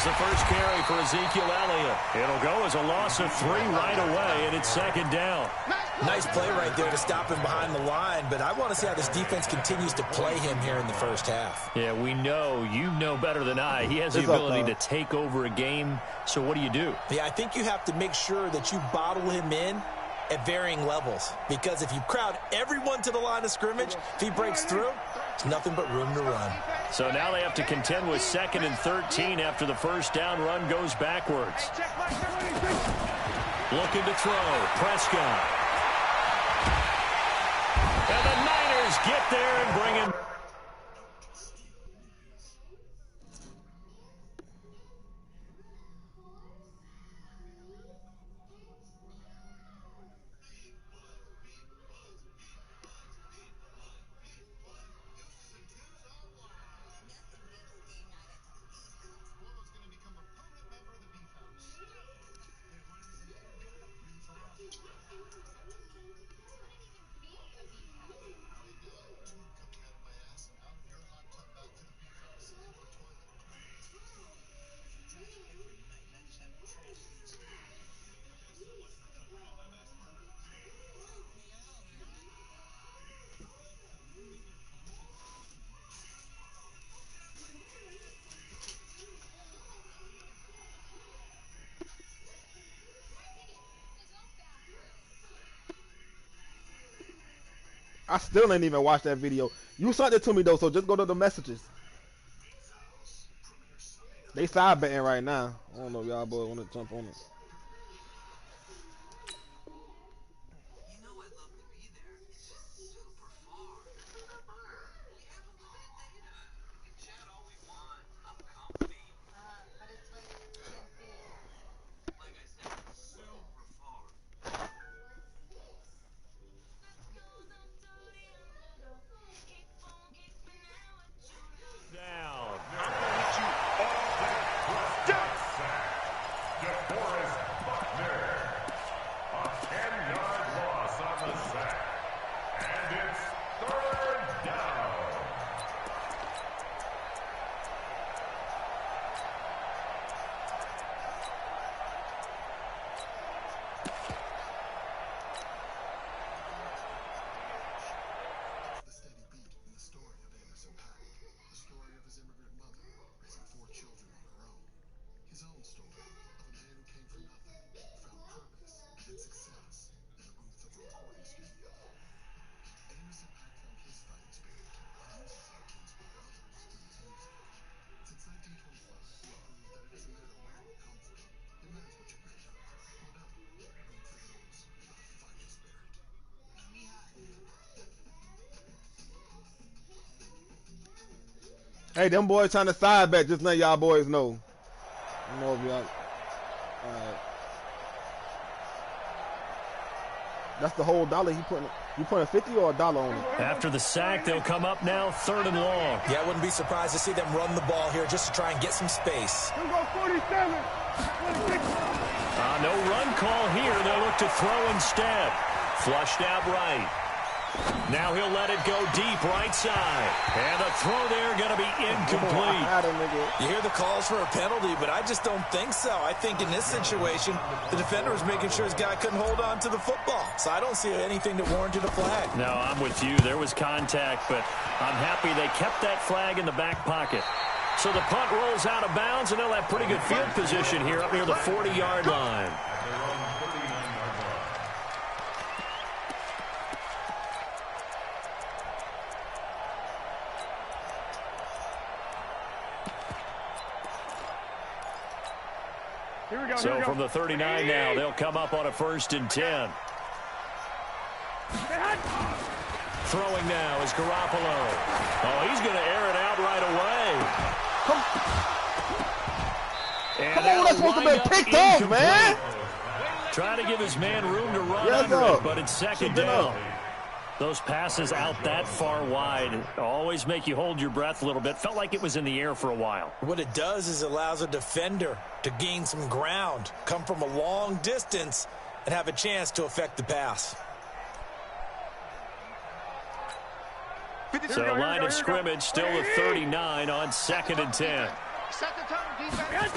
the first carry for Ezekiel Elliott. It'll go as a loss of 3 right away, and it's second down. Nice play right there to stop him behind the line, but I want to see how this defense continues to play him here in the first half. Yeah, we know. You know better than I. He has the ability to take over a game, so what do you do? Yeah, I think you have to make sure that you bottle him in at varying levels, because if you crowd everyone to the line of scrimmage, if he breaks through, it's nothing but room to run. So now they have to contend with 2nd and 13 after the first down run goes backwards. Looking to throw. Prescott. And the Niners get there and bring him. I still ain't even watched that video. You sent it to me though, so just go to the messages. They side betting right now. I don't know if y'all boys want to jump on it. Hey, them boys trying to side bet. Just let y'all boys know. I don't know if y'all. That's the whole dollar he putting. You putting 50 or a dollar on it? After the sack, they'll come up now 3rd and long. Yeah, I wouldn't be surprised to see them run the ball here just to try and get some space. No run call here. They'll look to throw instead. Flushed out right. Now he'll let it go deep right side. And the throw there going to be incomplete. You hear the calls for a penalty, but I just don't think so. I think in this situation, the defender was making sure his guy couldn't hold on to the football. So I don't see anything that warranted a flag. No, I'm with you. There was contact, but I'm happy they kept that flag in the back pocket. So the punt rolls out of bounds, and they'll have pretty good field position here up near the 40-yard line. So from the 39 now, they'll come up on a 1st and 10. Throwing now is Garoppolo. Oh, he's going to air it out right away. Come on, that's supposed to be picked off, man. Try to give his man room to run under it, but it's 2nd down. Those passes out that far wide always make you hold your breath a little bit. Felt like it was in the air for a while. What it does is it allows a defender to gain some ground, come from a long distance, and have a chance to affect the pass. So line of scrimmage still the 39 on 2nd and 10. Set the tone, defense.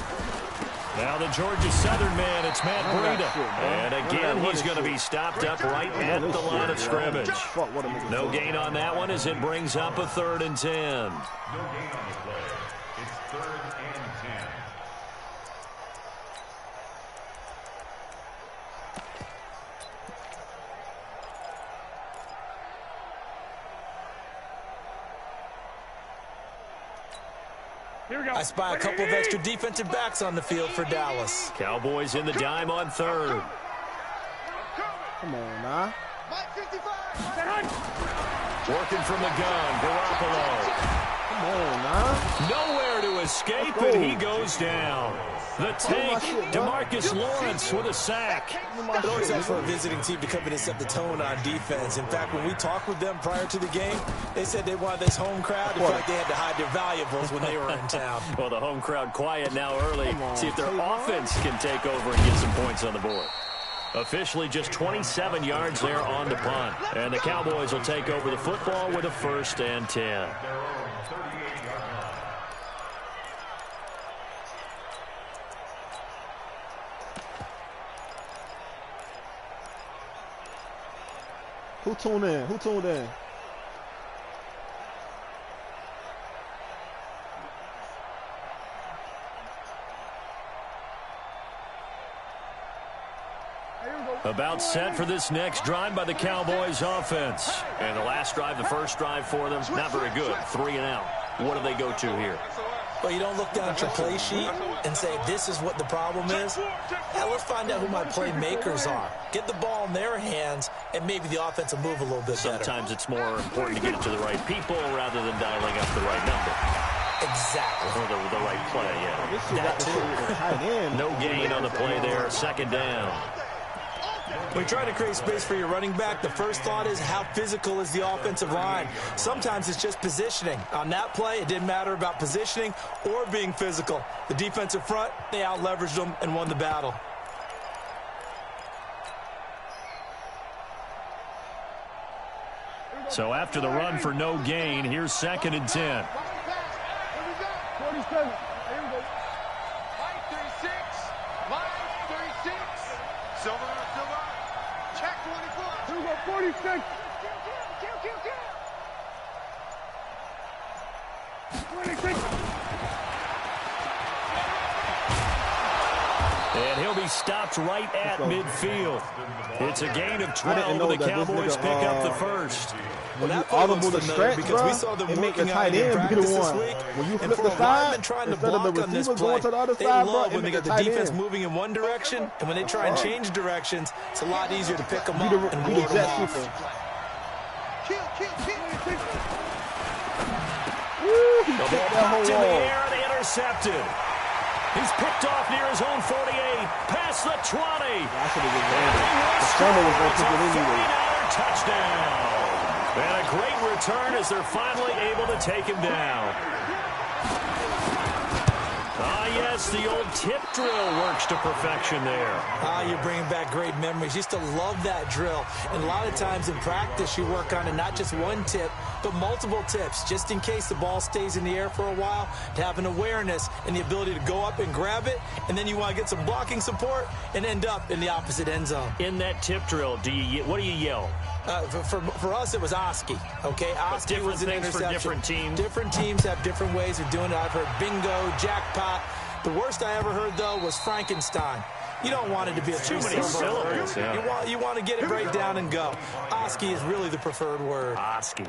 Now the Georgia Southern man, it's Matt Breida. And again, he's going to be stopped up right at the line of scrimmage. No gain on that one as it brings up a 3rd and 10. No gain on the play. It's 3rd and 10. I spy a couple of extra defensive backs on the field for Dallas. Cowboys in the dime on 3rd. Come on, nah. Working from the gun, Garoppolo. Come on, nah. Nowhere to escape, and he goes down. The tank, DeMarcus Lawrence with a sack. It always helps for a visiting team to come in and set the tone on defense. In fact, when we talked with them prior to the game, they said they wanted this home crowd. It felt like they had to hide their valuables when they were in town. Well, the home crowd quiet now early. See if their offense can take over and get some points on the board. Officially just 27 yards there on the punt. And the Cowboys will take over the football with a 1st and 10. Who tuned in? Who tuned in? About set for this next drive by the Cowboys offense. And the last drive, the first drive for them, not very good. 3 and out. What do they go to here? Well, you don't look down at your play sheet and say, this is what the problem is. Now, let's find out who my playmakers are. Get the ball in their hands, and maybe the offense will move a little bit better. Sometimes it's more important to get it to the right people rather than dialing up the right number. Exactly. Or the right play, yeah. That too. No gain on the play there, 2nd down. When you try to create space for your running back, the first thought is how physical is the offensive line. Sometimes it's just positioning. On that play, it didn't matter about positioning or being physical. The defensive front, they out-leveraged them and won the battle. So after the run for no gain, here's 2nd and 10. 47. Line 36. Line 36. Silver. Check 24. Here we go, 46. 26. And he'll be stopped right at midfield. It's a gain of 12, and the Cowboys pick up the first. When you audible the stretch, because we saw them it make the working tight out in end be practice the this one. week. When you And flip for the a side, lineman trying to instead of the block on this receiver play, going to the other they side, bro, love it when they make got the the tight defense end. moving in one direction, and when they try and change directions, it's a lot easier to pick them up and Be ward the them jet off. sweeper. The ball popped in the air and intercepted. He's picked off near his own 48, past the 20. I should have been the summer was going to pick it anyway. Touchdown. And a great return as they're finally able to take him down. Ah, yes, the old tip drill works to perfection there. Ah, you're bringing back great memories. Used to love that drill. And a lot of times in practice, you work on it, not just one tip, but multiple tips, just in case the ball stays in the air for a while, to have an awareness and the ability to go up and grab it, and then you want to get some blocking support and end up in the opposite end zone. In that tip drill, what do you yell? For us, it was Oski. Okay, Oski was an interception. For different teams. Different teams have different ways of doing it. I've heard bingo, jackpot. The worst I ever heard, though, was Frankenstein. You don't want it to be a too many syllables. Yeah. You want to get it right down and go. Oski is really the preferred word. Oski.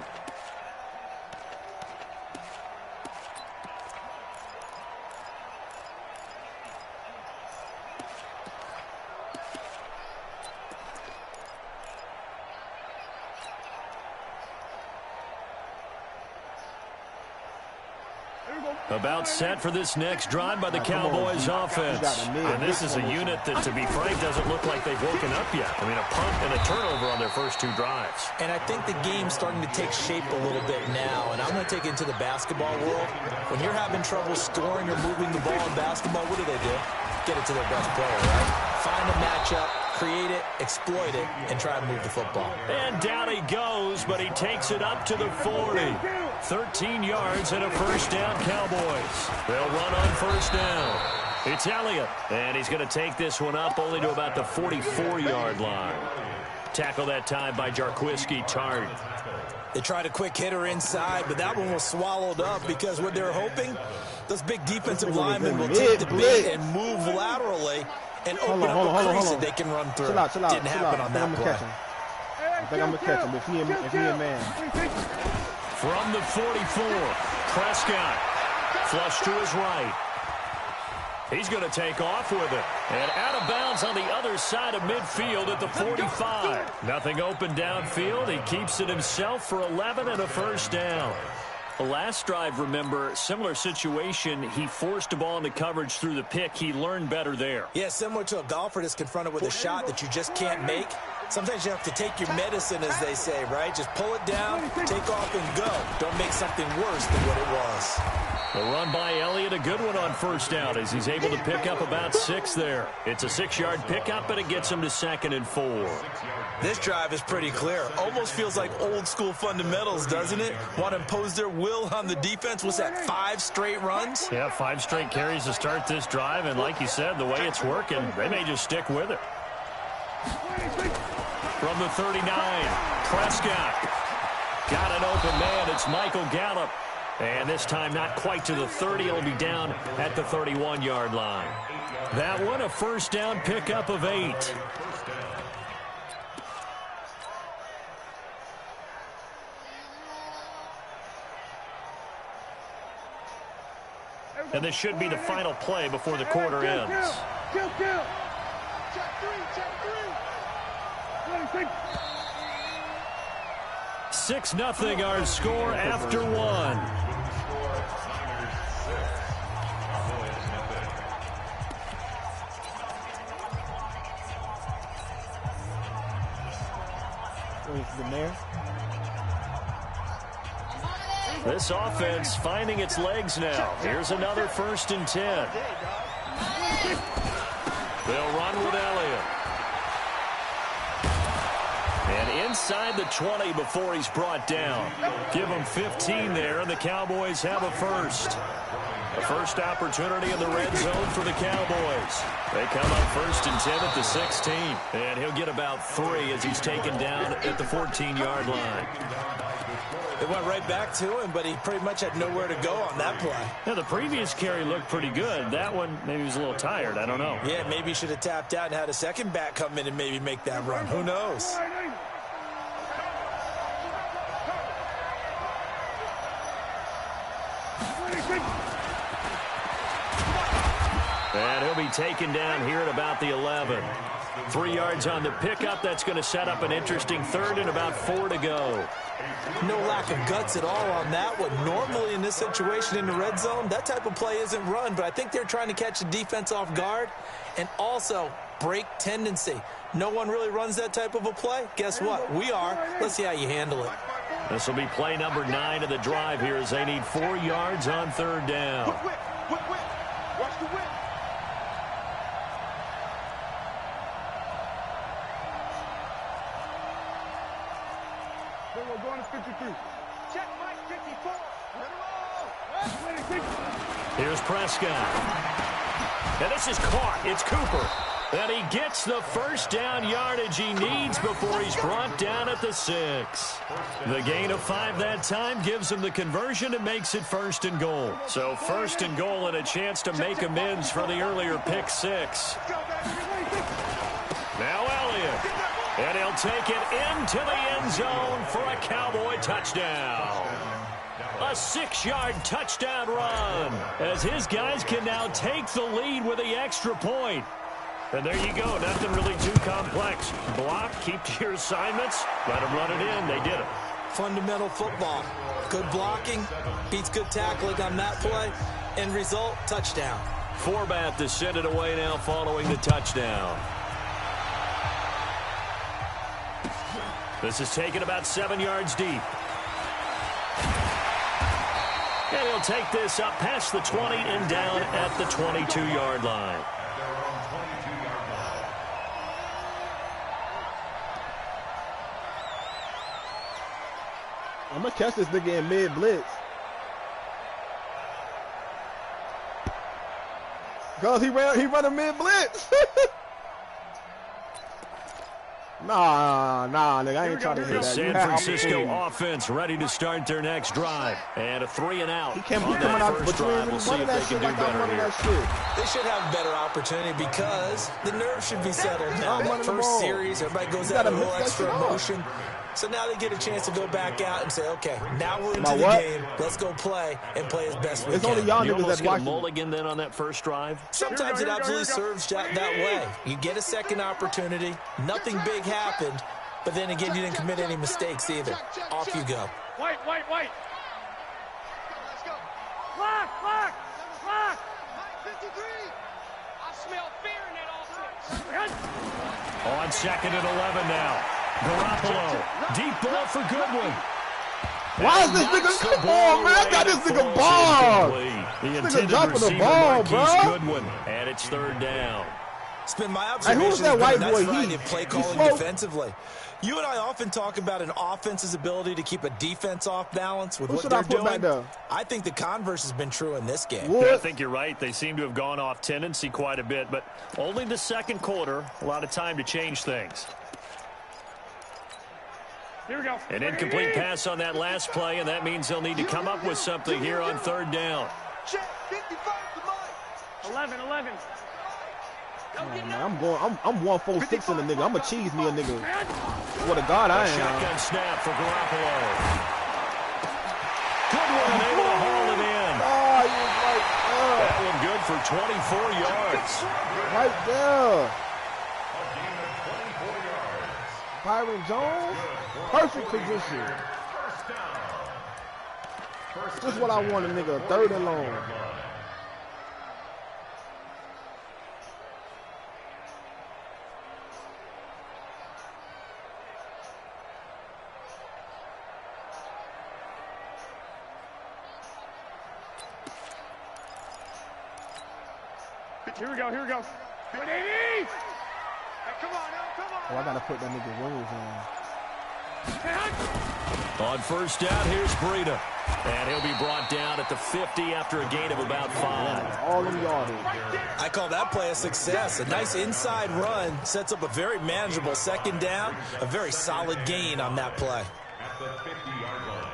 About set for this next drive by the Cowboys offense. And this is a unit that, to be frank, doesn't look like they've woken up yet. I mean, a punt and a turnover on their first 2 drives. And I think the game's starting to take shape a little bit now. And I'm going to take it into the basketball world. When you're having trouble scoring or moving the ball in basketball, what do? Get it to their best player, right? Find a matchup, create it, exploit it, and try and move the football. And down he goes, but he takes it up to the 40. 13 yards and a first down, Cowboys. They'll run on first down. It's Elliott, and he's going to take this one up only to about the 44-yard line. Tackle that time by Jarquiski Tartt. They tried a quick hitter inside, but that one was swallowed up because what they're hoping, those big defensive linemen will take the beat and move laterally and open up a crease that they can run through. Chill out. Didn't happen on that play. I think I'm going to catch him if he a man. From the 44, Prescott. Flush to his right. He's going to take off with it. And out of bounds on the other side of midfield at the 45. Nothing open downfield. He keeps it himself for 11 and a first down. The last drive, remember, similar situation. He forced a ball into coverage through the pick. He learned better there. Yeah, similar to a golfer that's confronted with a shot that you just can't make. Sometimes you have to take your medicine, as they say, right? Just pull it down, take off, and go. Don't make something worse than what it was. The run by Elliott, a good one on first down as he's able to pick up about 6 there. It's a 6-yard pickup, but it gets him to 2nd and 4. This drive is pretty clear. Almost feels like old-school fundamentals, doesn't it? Want to impose their will on the defense. What's that, 5 straight runs? Yeah, 5 straight carries to start this drive, and like you said, the way it's working, they may just stick with it. From the 39, Prescott. Got an open man. It's Michael Gallup. And this time not quite to the 30. He'll be down at the 31-yard line. That one a first down pickup of 8. And this should be the final play before the quarter ends. 6-0 our score after 1. This offense finding its legs now. Here's another 1st and 10. They'll run with Elliott. And inside the 20 before he's brought down. Give him 15 there, and the Cowboys have a first. A first opportunity in the red zone for the Cowboys. They come up 1st and 10 at the 16. And he'll get about 3 as he's taken down at the 14-yard line. It went right back to him, but he pretty much had nowhere to go on that play. Yeah, the previous carry looked pretty good. That one, maybe he was a little tired. I don't know. Yeah, maybe he should have tapped out and had a second back come in and maybe make that run. Who knows? And he'll be taken down here at about the 11. 3 yards on the pickup. That's going to set up an interesting 3rd and about 4 to go. No lack of guts at all on that one. Normally in this situation in the red zone, that type of play isn't run, but I think they're trying to catch the defense off guard and also break tendency. No one really runs that type of a play. Guess what? We are. Let's see how you handle it. This will be play number 9 of the drive here as they need 4 yards on 3rd down. Watch the whip. We're going to 53. Check Mike 54. Here's Prescott. And this is caught. It's Cooper. And he gets the first down yardage he needs before he's brought down at the 6. The gain of 5 that time gives him the conversion and makes it 1st and goal. So 1st and goal and a chance to make amends for the earlier pick 6. Now Elliott. And he'll take it into the end zone for a Cowboy touchdown. A 6-yard touchdown run as his guys can now take the lead with the extra point. And there you go. Nothing really too complex. Block, keep to your assignments, let them run it in. They did it. Fundamental football. Good blocking, beats good tackling on that play. End result, touchdown. Forbath to send it away now following the touchdown. This is taken about 7 yards deep. And he'll take this up past the 20 and down at the 22-yard line. I'm gonna catch this nigga in mid blitz. Cause he running mid blitz. Nah, nigga, I ain't trying to hit that. San Francisco offense ready to start their next drive. And a 3-and-out. He can't be on coming that out first drive. We'll see if they can do better here. They should have a better opportunity because the nerves should be settled now. That first series, everybody goes out a little extra emotion. So now they get a chance to go back out and say, okay, now we're into the game. Let's go play and play as best we can. It's only y'all niggas that's watching. Mulligan then on that first drive? Sometimes it absolutely serves that way. You get a second opportunity. Nothing big happened. But then again, you didn't commit any mistakes either. Off you go. White. Let's go. Lock. 53. I smell fear in that offense. On 2nd and 11 now. Garoppolo. Deep ball for Goodwin. Why is this nigga? Come on, man. I got this nigga ball. The intended receiver, Marquise Goodwin. And it's 3rd down. It's been my observation. Who's that white boy? He play calling defensively. You and I often talk about an offense's ability to keep a defense off balance with what they're doing. I think the converse has been true in this game. Yeah, I think you're right. They seem to have gone off tendency quite a bit, but only the second quarter. A lot of time to change things. Here we go. An incomplete pass on that last play, and that means they'll need to come up with something here on 3rd down. Check 55 to mine. 11. Man, I'm 146 in the nigga. I'm a cheese me a nigga. What a God I am. Shotgun snap for Garoppolo. Goodwin able to haul it in. Oh, he was right there. That one good for 24 yards. Right there. A gain of 24 yards. Byron Jones. Perfect position. First down. Just what I want, a nigga. 3rd and long. Here we go. 180. Hey, come on. Oh, I gotta put that nigga wings on. On 1st down, here's Breida. And he'll be brought down at the 50 after a gain of about 5. All them yardage. I call that play a success. A nice inside run sets up a very manageable 2nd down. A very solid gain on that play. At the 50-yard line.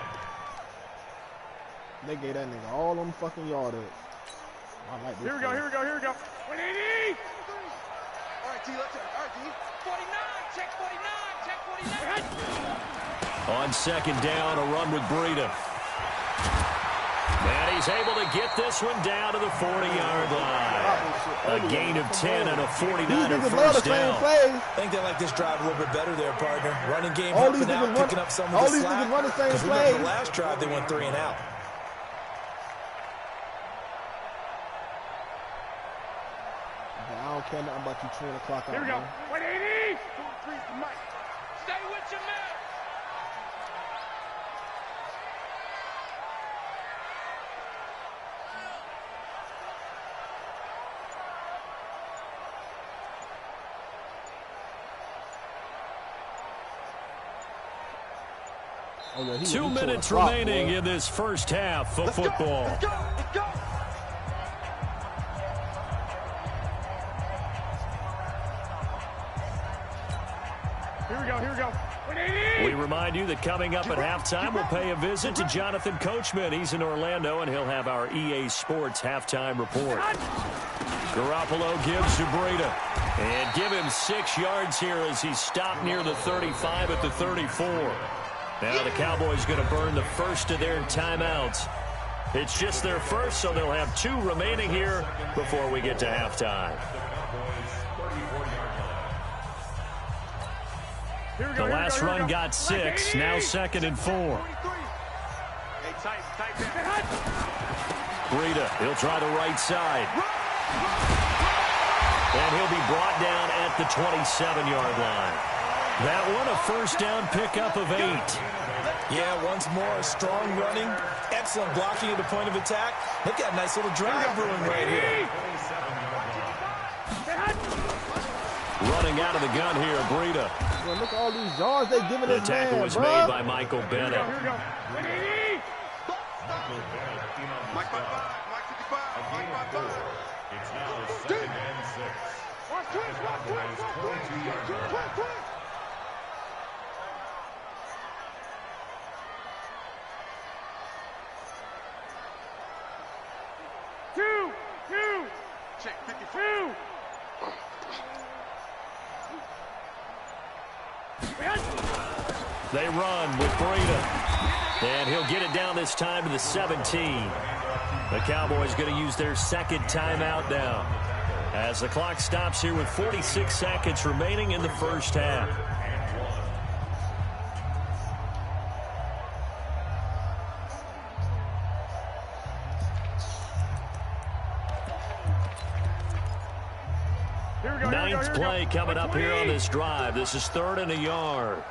They gave that nigga all them fucking yardage. I like this. Here we go. 180. All right, T, let's go. All right, T. 49. Check 49. On 2nd down, a run with Breida. And he's able to get this one down to the 40-yard line. A gain of 10 and a 49er first down. I think they like this drive a little bit better there, partner. Running game helping out, picking up some of the slack. All these niggas run the same play. play. The last drive, they went 3 and out. I don't care nothing about you 2 o'clock out. Here we go. 180. 2-3 for Mike. Stay with your man. Oh, yeah, 2 minutes remaining in this first half of football. Let's go. Here we go. 180. We remind you that coming up at halftime, we'll pay a visit to Jonathan Coachman. He's in Orlando, and he'll have our EA Sports halftime report. Garoppolo gives to Breida. And give him 6 yards here as he's stopped near the 35 at the 34. Now the Cowboys going to burn the first of their timeouts. It's just their first, so they'll have 2 remaining here before we get to halftime. The last run got 6, now 2nd and 4. Hey, tight Breida, he'll try the right side. And he'll be brought down at the 27-yard line. That one, a first down pickup of 8. Yeah, once more, strong running, excellent blocking at the point of attack. They've got a nice little drive brewing right here. Running out of the gun here, Breida. Bro, look at all these yards they giving The this tackle man, was bro. made by Michael Bennett. Here we go. Mike 55, Mike 55. It's now 2nd and 6. Watch twist, watch twist, watch twist, twist, twist. Two. Check 52. They run with Breida. And he'll get it down this time to the 17. The Cowboys going to use their second timeout now, as the clock stops here with 46 seconds remaining in the first half. Ninth play coming up here on this drive. This is 3rd and a yard.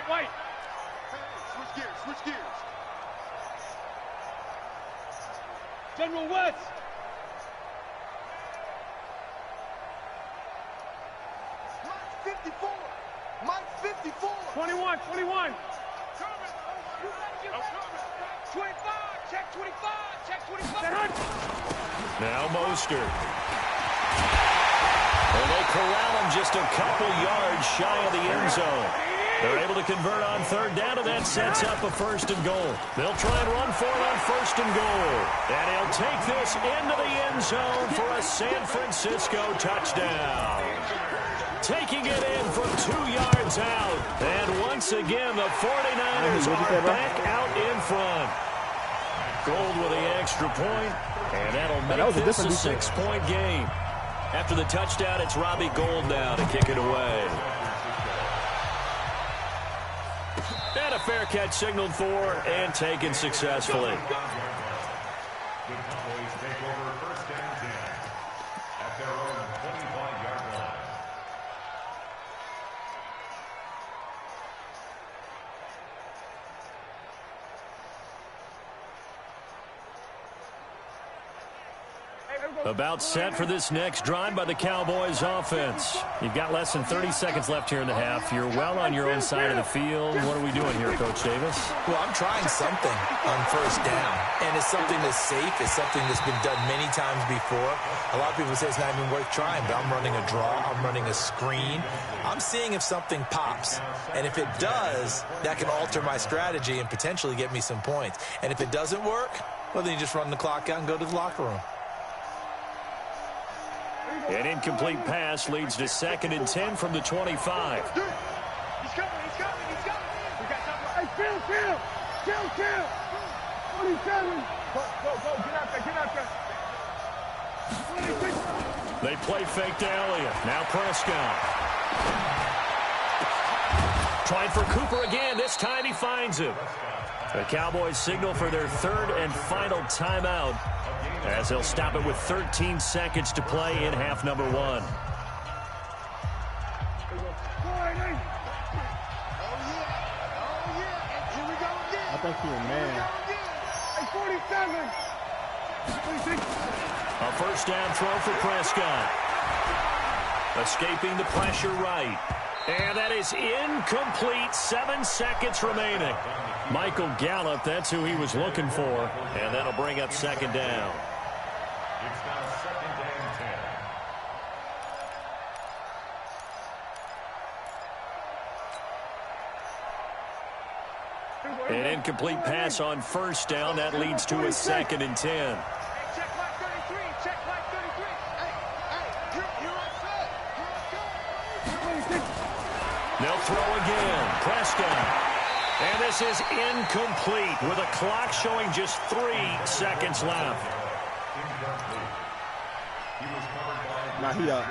White. Switch gears. General West. Mike 54. 21. 25. Check 25. Now Mostert. And they corral him just a couple yards shy of the end zone. They're able to convert on 3rd down, and that sets up a 1st and goal. They'll try and run for it on 1st and goal. And he'll take this into the end zone for a San Francisco touchdown. Taking it in from 2 yards out. And once again, the 49ers are back out in front. Gold with the extra point, and that'll make this a 6-point game. After the touchdown, it's Robbie Gould now to kick it away. And a fair catch signaled for and taken successfully. The Cowboys take over 1st and 10 at their own 25-yard line. About set for this next drive by the Cowboys offense. You've got less than 30 seconds left here in the half. You're well on your own side of the field. What are we doing here, Coach Davis? Well, I'm trying something on 1st down, and it's something that's safe. It's something that's been done many times before. A lot of people say it's not even worth trying, but I'm running a draw. I'm running a screen. I'm seeing if something pops, and if it does, that can alter my strategy and potentially get me some points. And if it doesn't work, well, then you just run the clock out and go to the locker room. An incomplete pass leads to 2nd and 10 from the 25. He's coming. We got time. Hey, Phil. 27. Go. Get out there. 26. They play fake to Elliott. Now Prescott. Trying for Cooper again. This time he finds him. The Cowboys signal for their 3rd and final timeout, as they'll stop it with 13 seconds to play in half number 1. I think he's a man. 47. A 1st down throw for Prescott. Escaping the pressure right. And that is incomplete. 7 seconds remaining. Michael Gallup, that's who he was looking for. And that'll bring up 2nd down. It's now 2nd and 10. An incomplete pass on 1st down. That leads to a 2nd and 10. Check like 33. They'll throw again. Prescott. And this is incomplete with a clock showing just 3 seconds left. Now he up.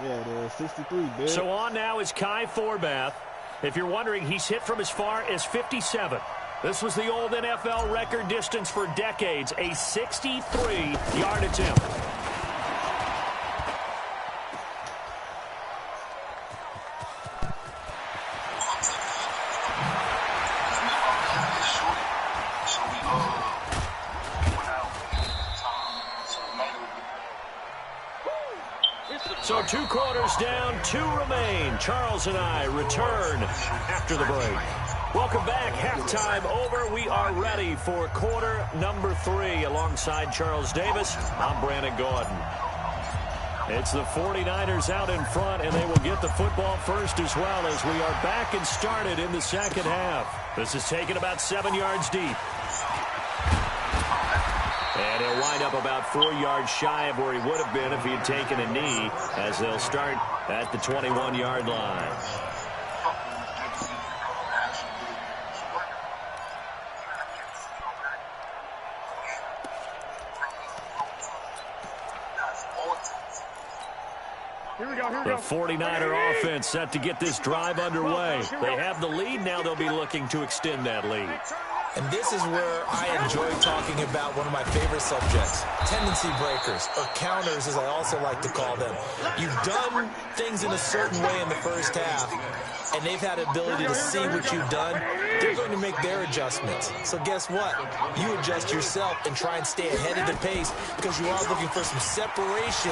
Yeah, it is. 63, big. So on now is Kai Forbath. If you're wondering, he's hit from as far as 57. This was the old NFL record distance for decades, a 63-yard attempt. So 2 quarters down, 2 remain. Charles and I return after the break. Welcome back. Halftime over. We are ready for quarter number 3. Alongside Charles Davis, I'm Brandon Gordon. It's the 49ers out in front, and they will get the football first as well as we are back and started in the second half. This is taken about 7 yards deep. And he'll wind up about 4 yards shy of where he would have been if he had taken a knee, as they'll start at the 21-yard line. The 49er offense set to get this drive underway. They have the lead. Now they'll be looking to extend that lead. And this is where I enjoy talking about one of my favorite subjects, tendency breakers, or counters as I also like to call them. You've done things in a certain way in the first half, and they've had the ability to see what you've done. They're going to make their adjustments. So guess what? You adjust yourself and try and stay ahead of the pace because you are looking for some separation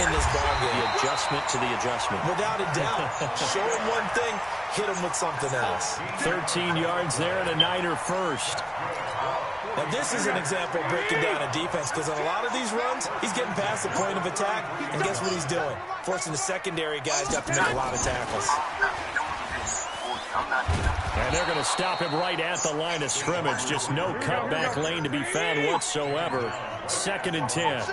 in this ballgame. The adjustment to the adjustment. Without a doubt. Show them one thing, hit them with something else. 13 yards there and a Niner first. Now, this is an example of breaking down a defense because on a lot of these runs, he's getting past the point of attack, and guess what he's doing? Forcing the secondary guys to have to make a lot of tackles. And they're going to him right at the line of scrimmage. Just no cutback lane to be found whatsoever. 2nd and 10.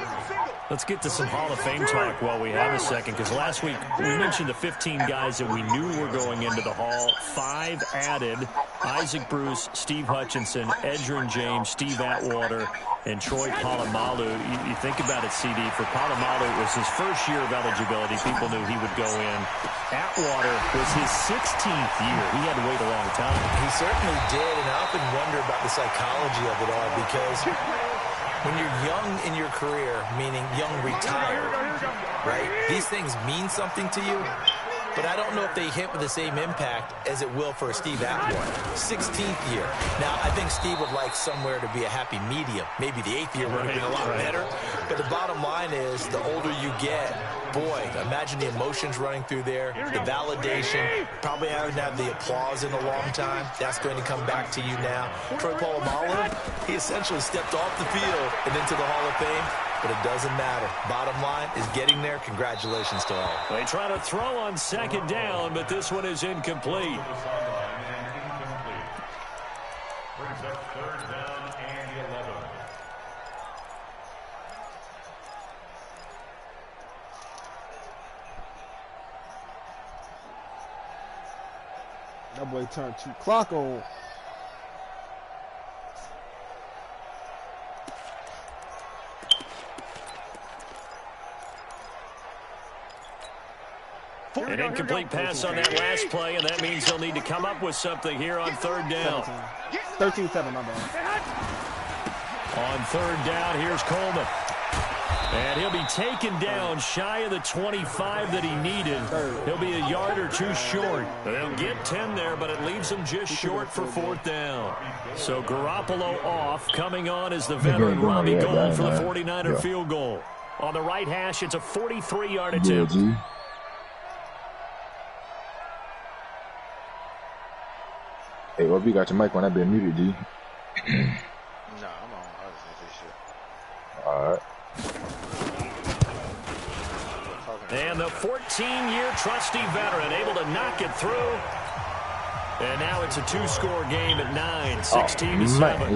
Let's get to some Hall of Fame talk while we have a second, because last week we mentioned the 15 guys that we knew were going into the Hall. 5 added: Isaac Bruce, Steve Hutchinson, Edgerrin James, Steve Atwater, and Troy Polamalu. You think about it, CD. For Polamalu, it was his first year of eligibility. People knew he would go in. Atwater was his 16th year. He had to wait a long time. He certainly did, and I often wonder about the psychology of it all because when you're young in your career, meaning young retired, right, these things mean something to you, but I don't know if they hit with the same impact as it will for Steve Atwater. 16th year. Now, I think Steve would like somewhere to be a happy medium. Maybe the 8th year would have been a lot better. But the bottom line is, the older you get, boy, imagine the emotions running through there, the validation, probably haven't had the applause in a long time. That's going to come back to you now. Troy Polamalu, he essentially stepped off the field and into the Hall of Fame. But it doesn't matter. Bottom line is getting there. Congratulations to all. They try to throw on 2nd down, but this one is incomplete. Brings up 3rd down and 11. That boy turned 2 clock on. An incomplete pass on that last play, and that means they'll need to come up with something here on 3rd down. 13-7, my bad. On 3rd down, here's Coleman. And he'll be taken down shy of the 25 that he needed. He'll be a yard or 2 short. They'll get 10 there, but it leaves them just short for 4th down. So Garoppolo off. Coming on is the veteran Robbie Gould for the 49er field goal. On the right hash, it's a 43-yard attempt. Hey, well, if you got your mic on, I've been muted, D. No, I'm on. I was gonna say shit. Alright. And the 14-year trusty veteran able to knock it through. And now it's a 2-score game at 9, 16-7. Well,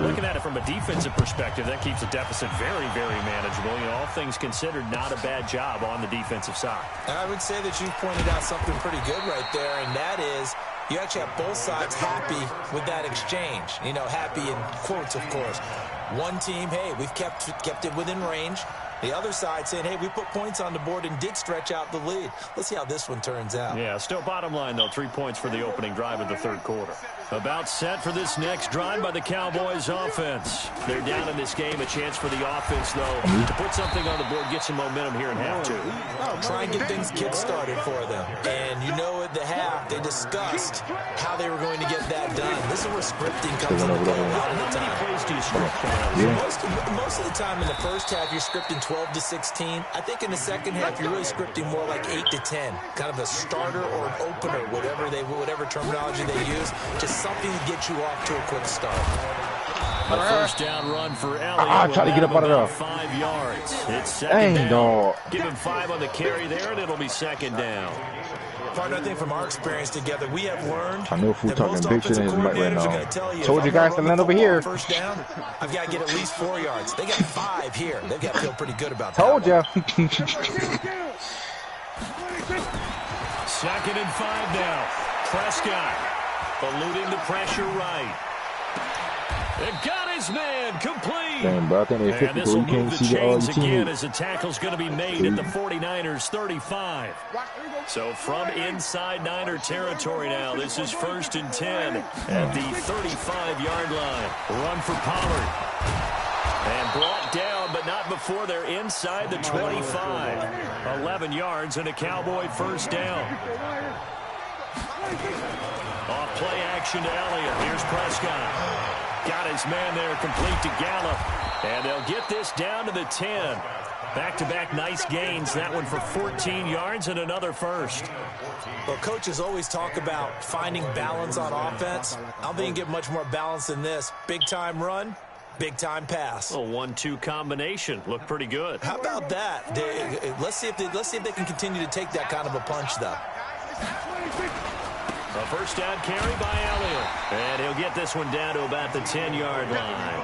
looking at it from a defensive perspective, that keeps the deficit very, very manageable. You know, all things considered, not a bad job on the defensive side. And I would say that you pointed out something pretty good right there, and that is you actually have both sides happy with that exchange. You know, happy in quotes, of course. One team, hey, we've kept it within range. The other side saying, hey, we put points on the board and did stretch out the lead. Let's see how this one turns out. Yeah, still bottom line, though, 3 points for the opening drive of the 3rd quarter. About set for this next drive by the Cowboys offense. They're down in this game. A chance for the offense, though, to put something on the board, get some momentum here in half 2. Try and get things kick-started for them. And you know at the half, they discussed how they were going to get that done. This is where scripting comes into play a lot of the time. How many plays do you script? Most of the time in the first half, you're scripting 12-16. I think in the second half, you're really scripting more like 8-10, kind of a starter or an opener, whatever terminology they use, just something to get you off to a quick start. A first down run for Elliott. Try to get up out of there. 5 yards. It's second down. Dog. Give him 5 on the carry there, and it'll be second down. Partner, I think from our experience together, we have learned I know if we're that talking most big shit in offensive his mic right coordinators are now. going to tell you, Told if you I'm guys gonna to run land the over ball here. First down, I've got to get at least 4 yards. They got 5 here. They've got to feel pretty good about that. Told ya. Second and 5 now. Prescott eluding the pressure right. It got his man complete. Damn, bro, I think they And fixed this it so will you can't move the see the chains again teammates. as the tackle's going to be made at the 49ers 35. So from inside Niner territory now, this is 1st and 10 at the 35-yard line. Run for Pollard. And brought down, but not before they're inside the 25. 11 yards and a Cowboy first down. Off play action to Elliott. Here's Prescott. Got his man there, complete to Gallup. And they'll get this down to the 10. Back-to-back nice gains. That one for 14 yards and another first. Well, coaches always talk about finding balance on offense. I don't think you get much more balance than this. Big-time run, big-time pass. A 1-2 combination. Looked pretty good. How about that? Let's see if they can continue to take that kind of a punch, though. A first down carry by Elliott. And he'll get this one down to about the 10-yard line.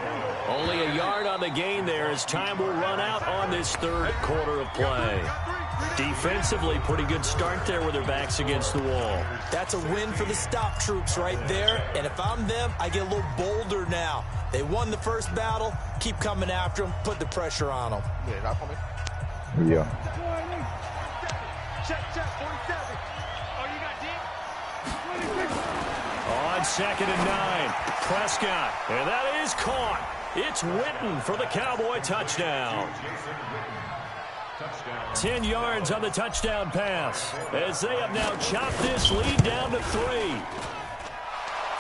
Only a yard on the gain there as time will run out on this third quarter of play. Defensively, pretty good start there with their backs against the wall. That's a win for the stop troops right there. And if I'm them, I get a little bolder now. They won the first battle. Keep coming after them. Put the pressure on them. Yeah. Check, 47. Oh, you got deep? On 2nd and 9, Prescott. And that is caught. It's Witten for the Cowboy touchdown. 10 yards on the touchdown pass as they have now chopped this lead down to 3.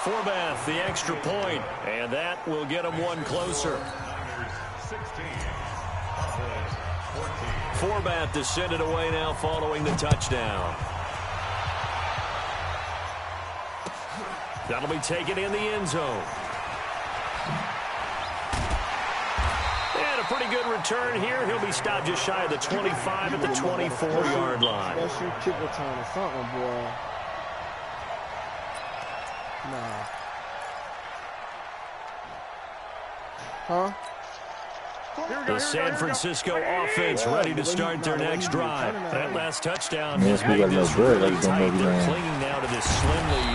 Forbath, the extra point, and that will get them one closer. Forbath to send it away now following the touchdown. That'll be taken in the end zone. And a pretty good return here. He'll be stopped just shy of the 25 at the 24-yard line. Special kick return or something, boy. Nah. Huh? The San Francisco offense ready to start their next drive. That last touchdown has we made got no this bread, really like, don't tight. know, They're man. clinging now to this slim lead.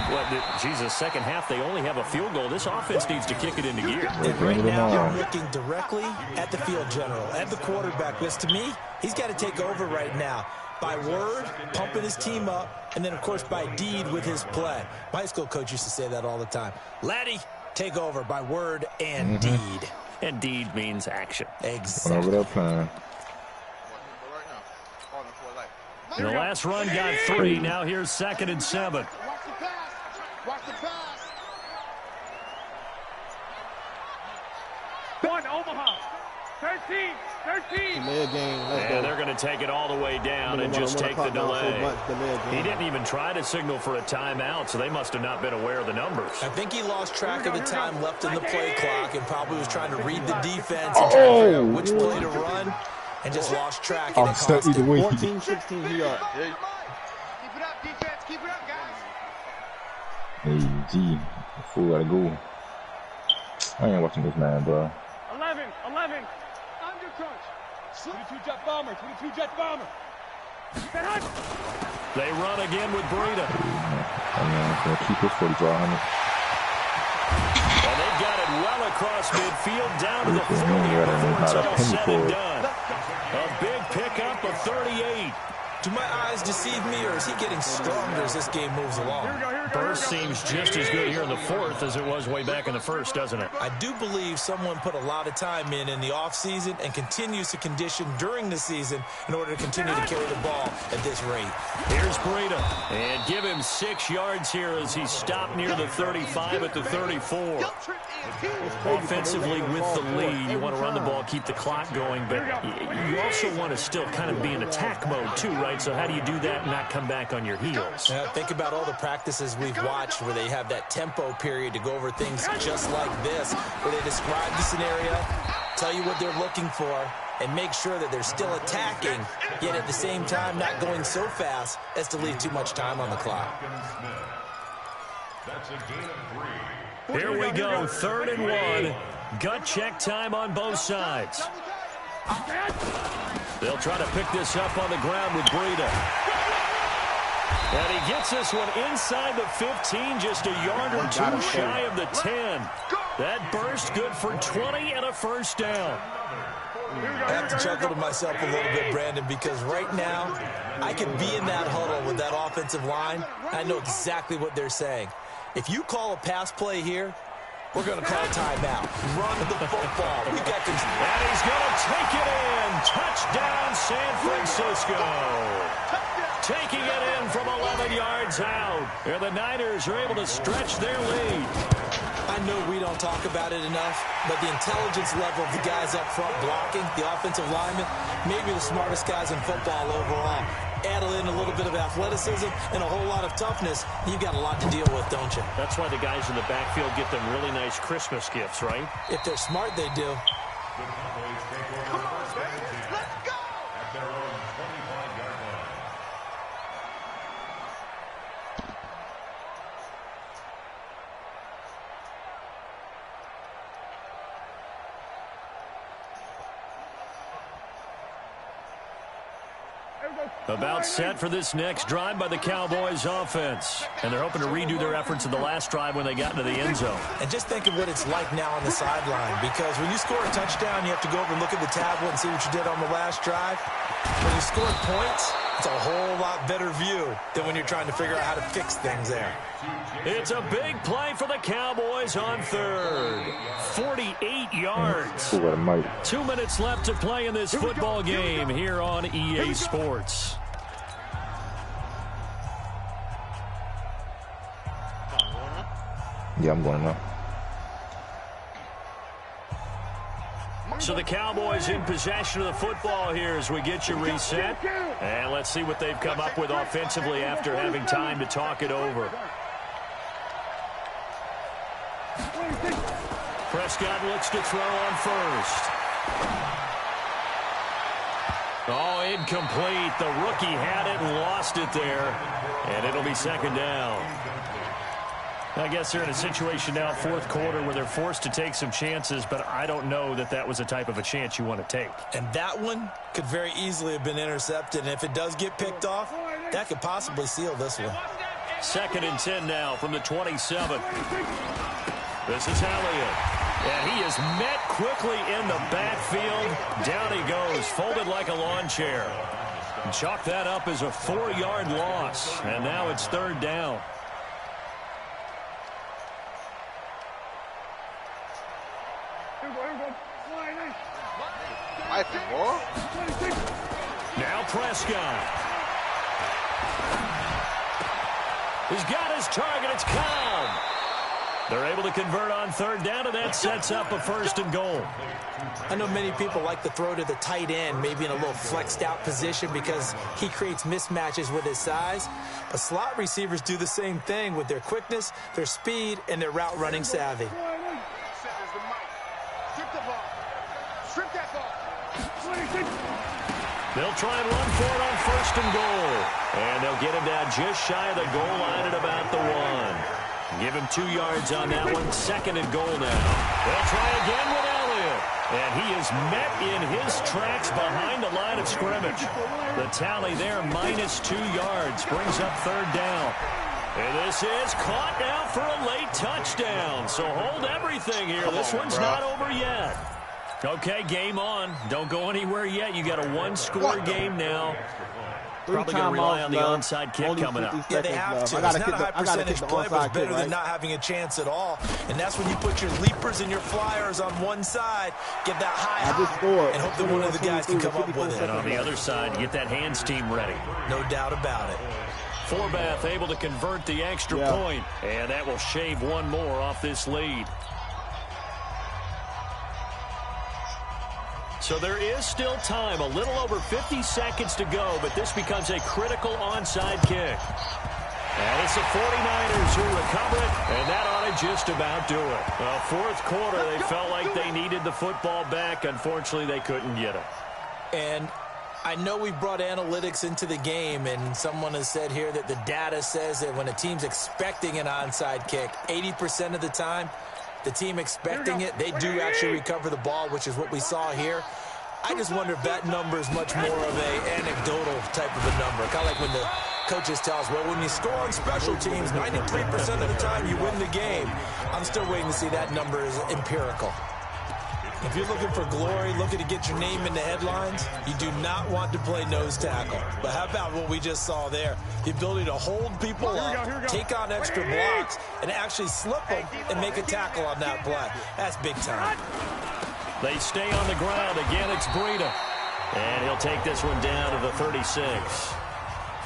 Jesus, second half, they only have a field goal. This offense needs to kick it into gear. And right now, you're looking directly at the field general, at the quarterback. Because to me, he's got to take over right now. By word, pumping his team up, and then, of course, by deed with his play. My high school coach used to say that all the time. Laddie, take over by word and deed. And deed means action. Exactly. Over that plan. The last run got 3. Now here's 2nd and 7. Watch the pass. Watch the pass. 1, Omaha. 13. Delay game. Let's And go. they're going to take it all the way down and just take the delay. He didn't even try to signal for a timeout, so they must have not been aware of the numbers. I think he lost track of the time left in the play clock and probably was trying to read the defense and try to figure out which play to run and just lost track. And it cost either him. way. 14-16 he up. Keep it up, defense. Keep it up, guys. Hey, G. Fool gotta go. I ain't watching this man, bro. 11. Under crunch. 22 jet bomber. 22 jet bomber. They run again with Breida. I mean, I'm gonna keep his 4500. And they've got it well across midfield down to the 30 Yeah, before it's not a all penny said for and it. done. A big pickup of 38. Do my eyes deceive me, or is he getting stronger as this game moves along? Burst seems just as good here in the fourth as it was way back in the first, doesn't it? I do believe someone put a lot of time in the offseason and continues to condition during the season in order to continue to carry the ball at this rate. Here's Breida. And give him 6 yards here as he's stopped near the 35 at the 34. Offensively with the lead, you want to run the ball, keep the clock going, but you also want to still kind of be in attack mode too, right? So how do you do that and not come back on your heels? Think about all the practices we've watched where they have that tempo period to go over things just like this, where they describe the scenario, tell you what they're looking for, and make sure that they're still attacking, yet at the same time not going so fast as to leave too much time on the clock. That's a gain of 3. Here we go, 3rd and 1. Gut check time on both sides. They'll try to pick this up on the ground with Breida. And he gets this one inside the 15, just a yard or two shy of the 10. That burst good for 20 and a first down. I have to chuckle to myself a little bit, Brandon, because right now I could be in that huddle with that offensive line. I know exactly what they're saying. If you call a pass play here, we're going to call timeout. Run the football. We got this. And he's going to take it in. Touchdown, San Francisco. Taking it in from 11 yards out. And the Niners are able to stretch their lead. I know we don't talk about it enough, but the intelligence level of the guys up front blocking, the offensive linemen, maybe the smartest guys in football overall. Add in a little bit of athleticism and a whole lot of toughness, you've got a lot to deal with, don't you? That's why the guys in the backfield get them really nice Christmas gifts, right? If they're smart, they do. Come on, baby. Let's go! At their own 25-yard line. About set for this next drive by the Cowboys offense. And they're hoping to redo their efforts in the last drive when they got into the end zone. And just think of what it's like now on the sideline, because when you score a touchdown, you have to go over and look at the tablet and see what you did on the last drive. When you score points, it's a whole lot better view than when you're trying to figure out how to fix things there. It's a big play for the Cowboys on 3rd. 48 yards. 2 minutes left to play in this football game here on EA Sports. Yeah, I'm going now. So the Cowboys in possession of the football here as we get you reset. And let's see what they've come up with offensively after having time to talk it over. Prescott looks to throw on first. Oh, incomplete. The rookie had it and lost it there. And it'll be 2nd down. I guess they're in a situation now, 4th quarter, where they're forced to take some chances, but I don't know that that was the type of a chance you want to take. And that one could very easily have been intercepted, and if it does get picked off, that could possibly seal this one. 2nd and 10 now from the 27. This is Elliott. And he is met quickly in the backfield. Down he goes, folded like a lawn chair. And chalk that up as a 4-yard loss. And now it's 3rd down. Now Prescott. He's got his target. It's Cobb. They're able to convert on 3rd down, and that sets up a 1st and goal. I know many people like to throw to the tight end, maybe in a little flexed out position because he creates mismatches with his size. But slot receivers do the same thing with their quickness, their speed, and their route running savvy. They'll try and run for it on 1st and goal. And they'll get him down just shy of the goal line at about the 1. Give him 2 yards on that one. 2nd and goal now. They'll try again with Elliott. And he is met in his tracks behind the line of scrimmage. The tally there, -2 yards. Brings up 3rd down. And this is caught now for a late touchdown. So hold everything here. This one's not over yet. Okay, game on. Don't go anywhere yet. You got a 1-score game now. Probably going to rely on the onside kick coming up. Yeah, they have to. It's not a high percentage play, but it's better than not having a chance at all. And that's when you put your leapers and your flyers on one side, get that high and hope that one of the guys can come up with it. And on the other side, get that hands team ready. No doubt about it. Forbath able to convert the extra point, and that will shave one more off this lead. So there is still time, a little over 50 seconds to go, but this becomes a critical onside kick. And it's the 49ers who recover it, and that ought to just about do it. Well, fourth quarter, they felt like they needed the football back. Unfortunately, they couldn't get it. And I know we brought analytics into the game, and someone has said here that the data says that when a team's expecting an onside kick, 80% of the time, the team expecting it, they do actually recover the ball, which is what we saw here. I just wonder if that number is much more of a anecdotal type of a number. Kind of like when the coaches tell us, well, when you score on special teams, 93% of the time you win the game. I'm still waiting to see that number is empirical. If you're looking for glory, looking to get your name in the headlines, you do not want to play nose tackle. But how about what we just saw there? The ability to hold people up, take on extra blocks, and actually slip them and make a tackle on that play. That's big time. They stay on the ground. Again, it's Breida. And he'll take this one down to the 36.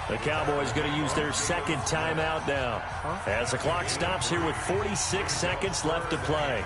The Cowboys going to use their second timeout now, as the clock stops here with 46 seconds left to play.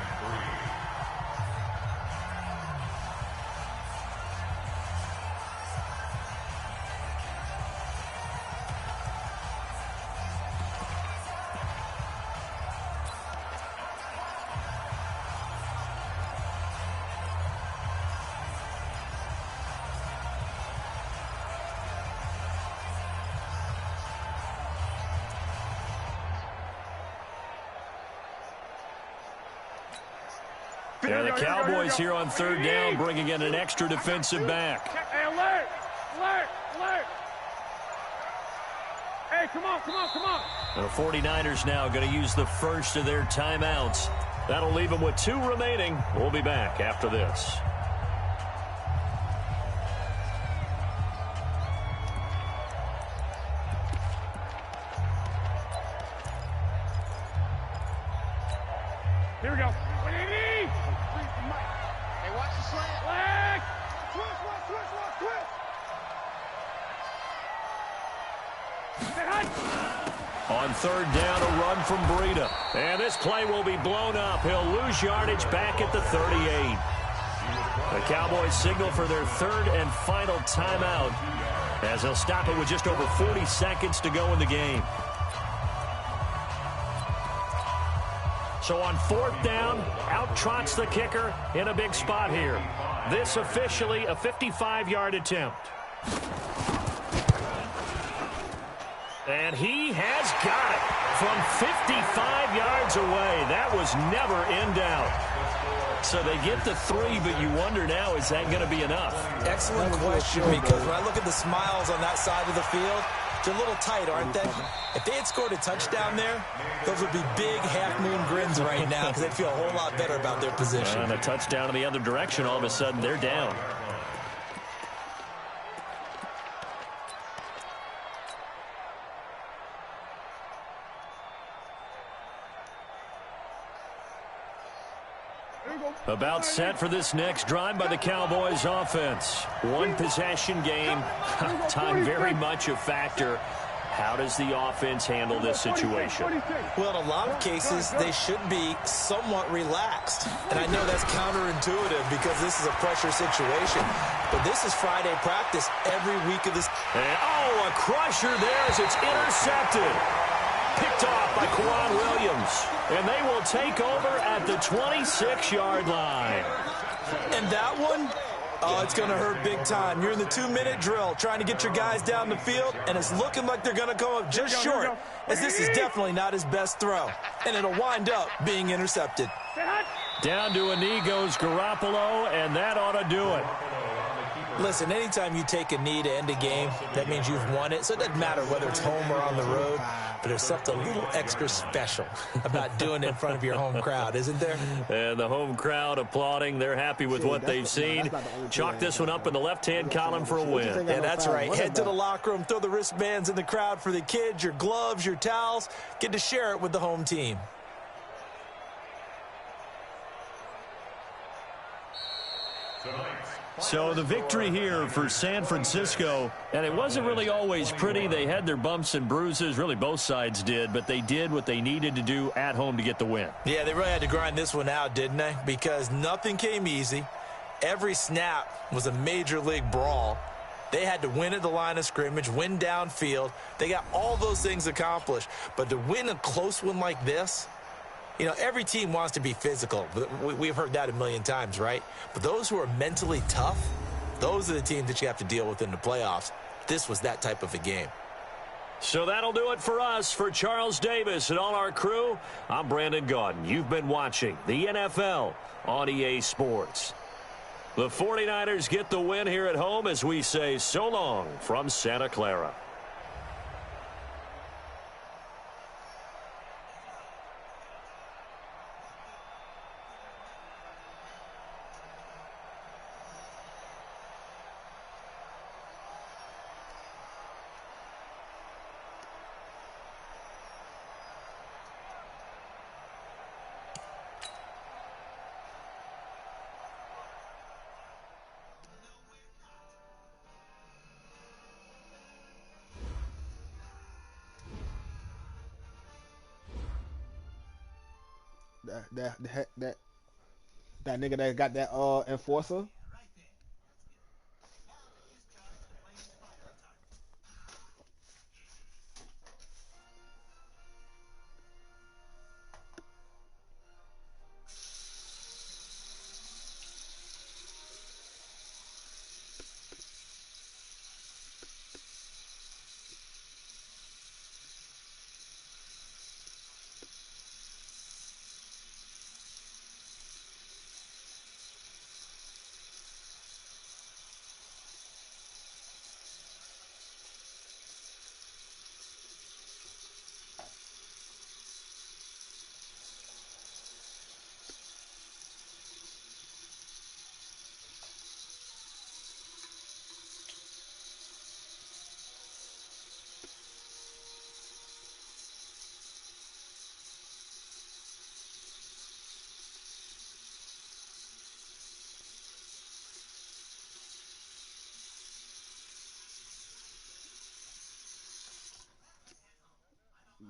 Yeah, the Cowboys here on third down, bringing in an extra defensive back. Hey, alert! Alert! Alert! Hey, come on, come on, come on! The 49ers now going to use the first of their timeouts. That'll leave them with 2 remaining. We'll be back after this. Here we go. On third down, a run from Breida. And this play will be blown up. He'll lose yardage back at the 38. The Cowboys signal for their third and final timeout, as they'll stop it with just over 40 seconds to go in the game. So on fourth down, out trots the kicker in a big spot here. This officially a 55-yard attempt. And he has got it from 55 yards away. That was never in doubt. So they get the 3, but you wonder now, is that going to be enough? Excellent question, because when I look at the smiles on that side of the field, they're a little tight, aren't they? If they had scored a touchdown there, those would be big half-moon grins right now, because they'd feel a whole lot better about their position. And a touchdown in the other direction, all of a sudden they're down. About set for this next drive by the Cowboys offense. One possession game. Time very much a factor. How does the offense handle this situation? Well, in a lot of cases, they should be somewhat relaxed. And I know that's counterintuitive because this is a pressure situation. But this is Friday practice every week of this. And, oh, a crusher there as it's intercepted. Picked off by Kwan Williams. And they will take over at the 26-yard line. And that one, oh, it's going to hurt big time. You're in the 2-minute drill trying to get your guys down the field, and it's looking like they're going to come up just short, as this is definitely not his best throw. And it'll wind up being intercepted. Down to a knee goes Garoppolo, and that ought to do it. Listen, anytime you take a knee to end a game, that means you've won it. So it doesn't matter whether it's home or on the road, but there's something a little extra special about doing it in front of your home crowd, isn't there? And the home crowd applauding. They're happy with what they've seen. Chalk this one up in the left-hand column for a win. Yeah, that's right. Head to the locker room, throw the wristbands in the crowd for the kids, your gloves, your towels. Get to share it with the home team. So the victory here for San Francisco, and it wasn't really always pretty. They had their bumps and bruises, really both sides did, but they did what they needed to do at home to get the win. Yeah, they really had to grind this one out, didn't they? Because nothing came easy. Every snap was a major league brawl. They had to win at the line of scrimmage, win downfield. They got all those things accomplished. But to win a close one like this, you know, every team wants to be physical. We've heard that a million times, right? But those who are mentally tough, those are the teams that you have to deal with in the playoffs. This was that type of a game. So that'll do it for us. For Charles Davis and all our crew, I'm Brandon Gaudin. You've been watching the NFL on EA Sports. The 49ers get the win here at home as we say so long from Santa Clara. That nigga that got that enforcer.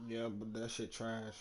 Yeah, but that shit trash.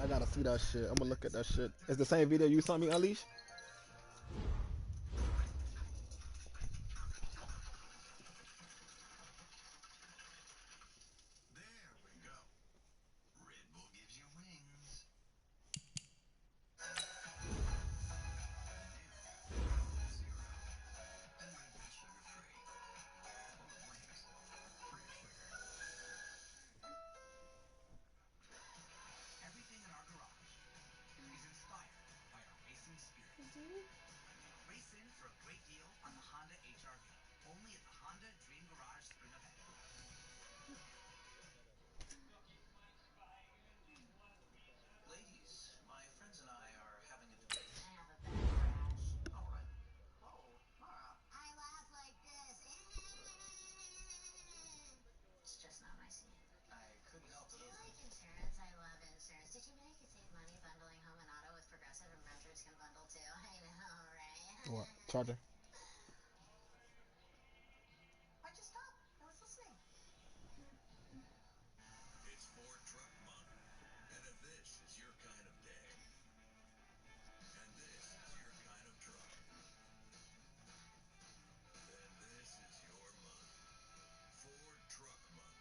I gotta see that shit. I'm gonna look at that shit. It's the same video you saw me unleash? What? Charger. It's Ford Truck Month. And if this is your kind of day, and this is your kind of truck, then this is your month. Ford Truck Month.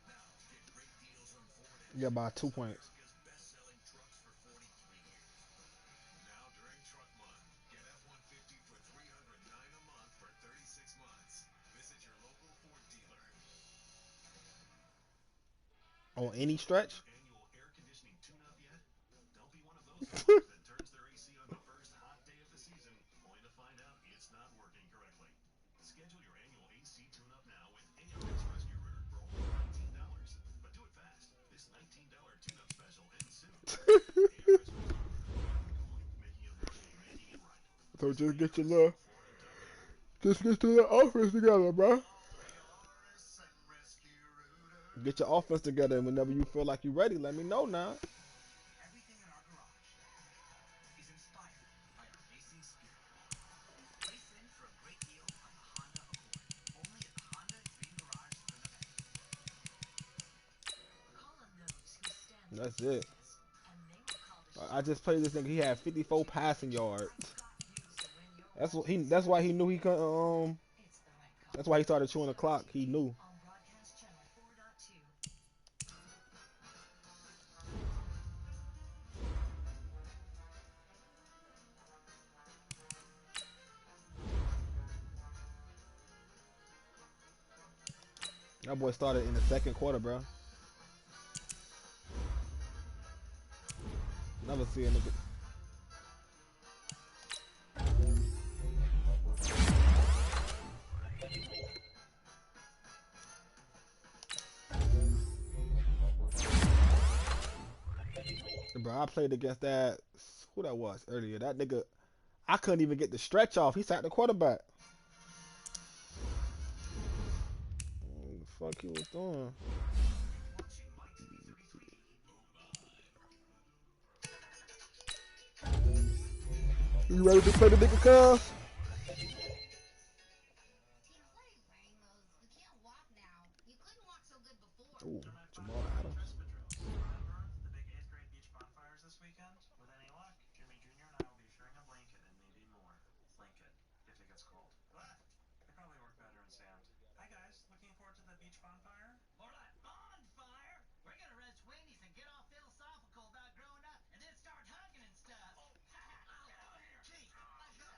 Now, get great deals on Ford and Yeah, by 2 points. America's best-selling trucks for 43 years. Now, during Truck Month, get F-150 for $309 a month for 36 months. Visit your local Ford dealer. On any stretch? Annual air conditioning tune-up yet? Don't be one of those customers that turns their AC on the first hot day of the season, only to find out it's not working correctly. Schedule your annual AC tune-up now with ARS Rescue Rooter for only $19. But do it fast. This $19 tune-up special ends soon. ARS Rescue Rooter, making it right, making it right. So just get to the office together, bro. Get your offense together, and whenever you feel like you're ready, let me know now. Everything in our garage is inspired by our racing spirit. Race in for a great deal on the Honda Accord, only at the Honda Dream Garage in the Bay. Call on those who stand That's it. and they will call the I just played this nigga. He had 54 passing yards. That's why he knew he couldn't. It's the right call. That's why he started chewing the clock. He knew. On Broadcast Channel 4.2. That boy started in the second quarter, bro. Never see a nigga. Bro, I played against that. Who that was earlier? That nigga. I couldn't even get the stretch off. He sacked the quarterback. What the fuck he was doing? You ready to play the nigga, cuz? Ooh, Jamal Adams. Remember the big 8th grade beach bonfires this weekend? With any luck, Jimmy Jr. and I will be sharing a blanket and maybe more. Blanket, if it gets cold. What? They probably work better in sand. Hi guys, looking forward to the beach bonfire? More like bonfire. We're gonna rest windies and get all philosophical about growing up and then start hugging and stuff. Get out here. Gee. So,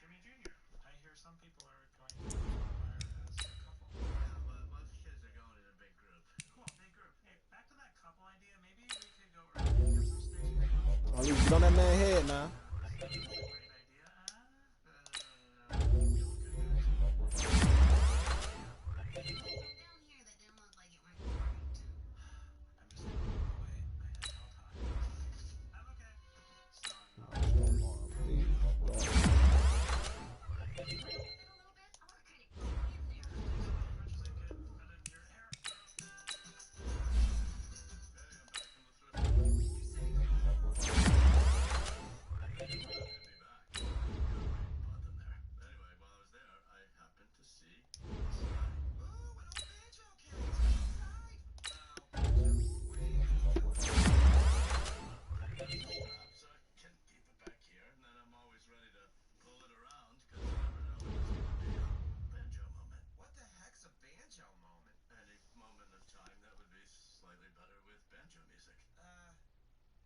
Jimmy Jr., I hear some people are going to the bonfire as a couple. Yeah, but most kids are going in a big group. Cool, big group. Hey, back to that couple idea. Maybe we could go early and get some space for At least get on that man's head now. That's a great idea, huh? Down here, that didn't look like it went great. I'm just gonna walk away. I had no time. I'm okay. So I'm not. Please, dog.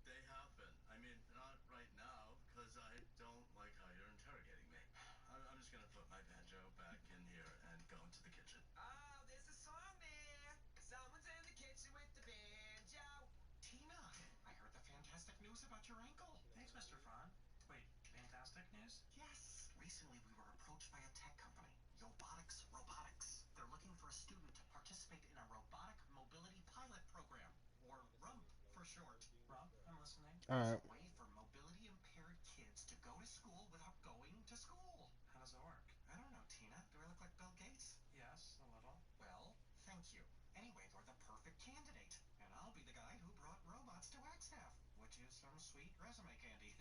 They happen. I mean, not right now, because I don't like how you're interrogating me. I'm just gonna put my banjo back in here and go into the kitchen. Oh, there's a song there. Someone's in the kitchen with the banjo. Tina, I heard the fantastic news about your ankle. Thanks, Mr. Fran. Wait, fantastic news? Yes. Recently, we were approached by a tech company, Yobotics Robotics. They're looking for a student to participate in a robotic mobility pilot program, or RUMP for short. Rob, I'm listening. All right. It's a way for mobility impaired kids to go to school without going to school. How does it work? I don't know, Tina. Do I look like Bill Gates? Yes, a little. Well, thank you. Anyway, they're the perfect candidate. And I'll be the guy who brought robots to Wagstaff, which is some sweet resume candy.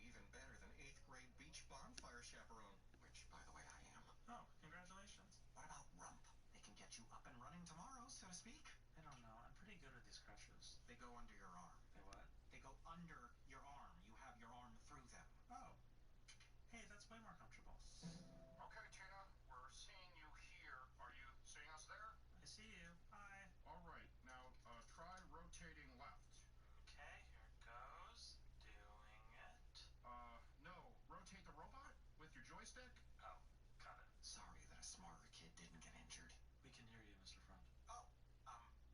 Even better than 8th grade beach bonfire chaperone, which, by the way, I am. Oh, congratulations. What about Rump? They can get you up and running tomorrow, so to speak. I don't know. I'm pretty good with these crutches. They go under your arm. They what? They go under your arm. You have your arm through them. Oh. Hey, that's way more comfortable. Okay, Tina, we're seeing you here. Are you seeing us there? I see you. Hi. All right, now try rotating left. Okay, here goes. Doing it. No, rotate the robot with your joystick. Oh, got it. Sorry that a smarter kid didn't get injured. We can hear you, Mr. Front. Oh,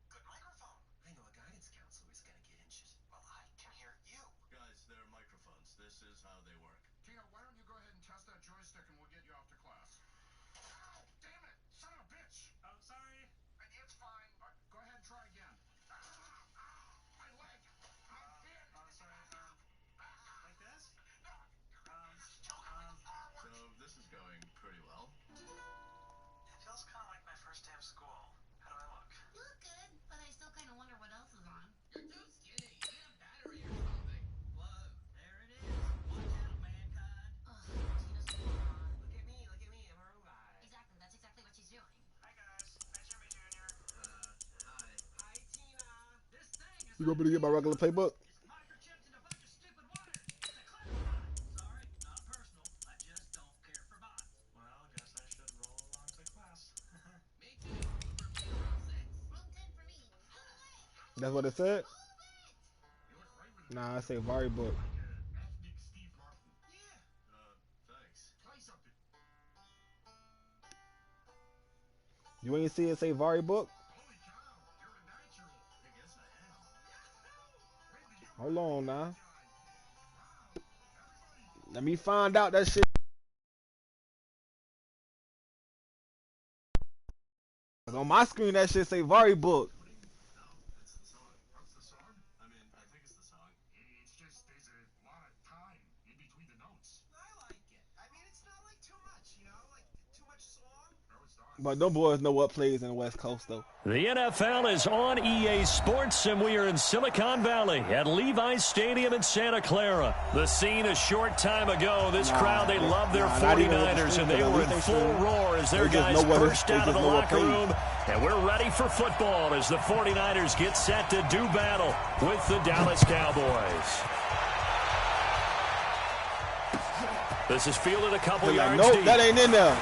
good microphone. I know a guidance counselor is gonna get injured. Well, I can hear you. Guys, there are microphones. This is how they work. Tina, why don't you go ahead and test that joystick and we'll get you off to class. Ow, damn it, son of a bitch. Oh, sorry. It's fine. Go ahead and try again. My leg. Sorry. Like this? So this is going pretty well. It feels kind of like my first day of school. How do I look? You look good, but I still kind of wonder what else is on. You're too skinny. You have battery or something. Whoa, there it is. Watch out, mankind. Ugh, Tina's gone. Look at me, I'm a robot. Exactly, that's exactly what she's doing. Hi, guys. Hi, Jimmy Jr. Hi. Hi, Tina. This thing is... You want me to get my regular playbook? microchipped in a bunch of stupid water. It's a clever bot. Sorry, not personal. I just don't care for bots. Well, guess I should roll along to class. Me too. Room 10 for me. That's what it said? You look right with Nah, I say Vari book. ethnic Steve Martin. Yeah. Thanks. Play something. You ain't see it say Vari book? Holy cow, you're a natural. I guess I am. When did you Hold on now. Wow. Everybody. Let me find out that shit. On my screen, that shit say Vari book. No, it's the song. What's the song? I mean, I think it's the song. It's just there's a lot of time in between the notes. I like it. I mean, it's not like too much, like too much song. No, it's not. But them boys know what plays in the West Coast, though. The NFL is on EA Sports, and we are in Silicon Valley at Levi's Stadium in Santa Clara. The scene a short time ago, this crowd, they love their 49ers, and they were in full roar as their guys burst out of the locker room. And we're ready for football as the 49ers get set to do battle with the Dallas Cowboys. This is fielded a couple yards Nope, deep. that ain't in there.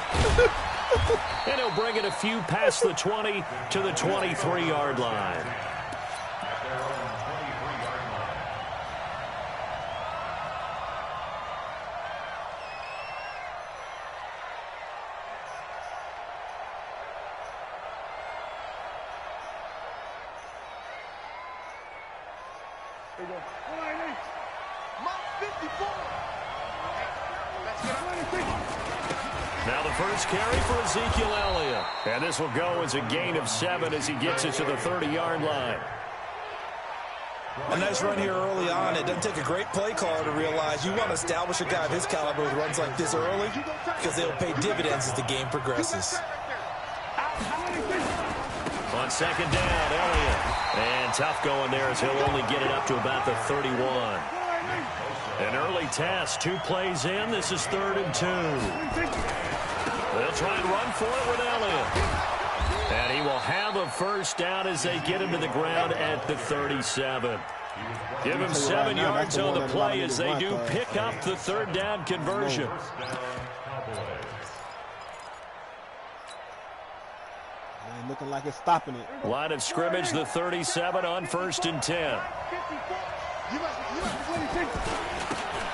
And he'll bring it a few past the 20 to the 23-yard line. There you go. 198. Mount 54. Let's get 196. Now the first carry for Ezekiel Elliott. And this will go as a gain of 7 as he gets it to the 30-yard line. A nice run here early on. It doesn't take a great play caller to realize you want to establish a guy of his caliber with runs like this early because they'll pay dividends as the game progresses. On second down, Elliott. And tough going there as he'll only get it up to about the 31. An early test, 2 plays in. This is 3rd and 2. They'll try and run for it with Elliott. And he will have a first down as they get him to the ground at the 37. Give him 7 yards on the play as they do pick up the 3rd down conversion. Looking like it's stopping it. Line of scrimmage, the 37 on 1st and 10.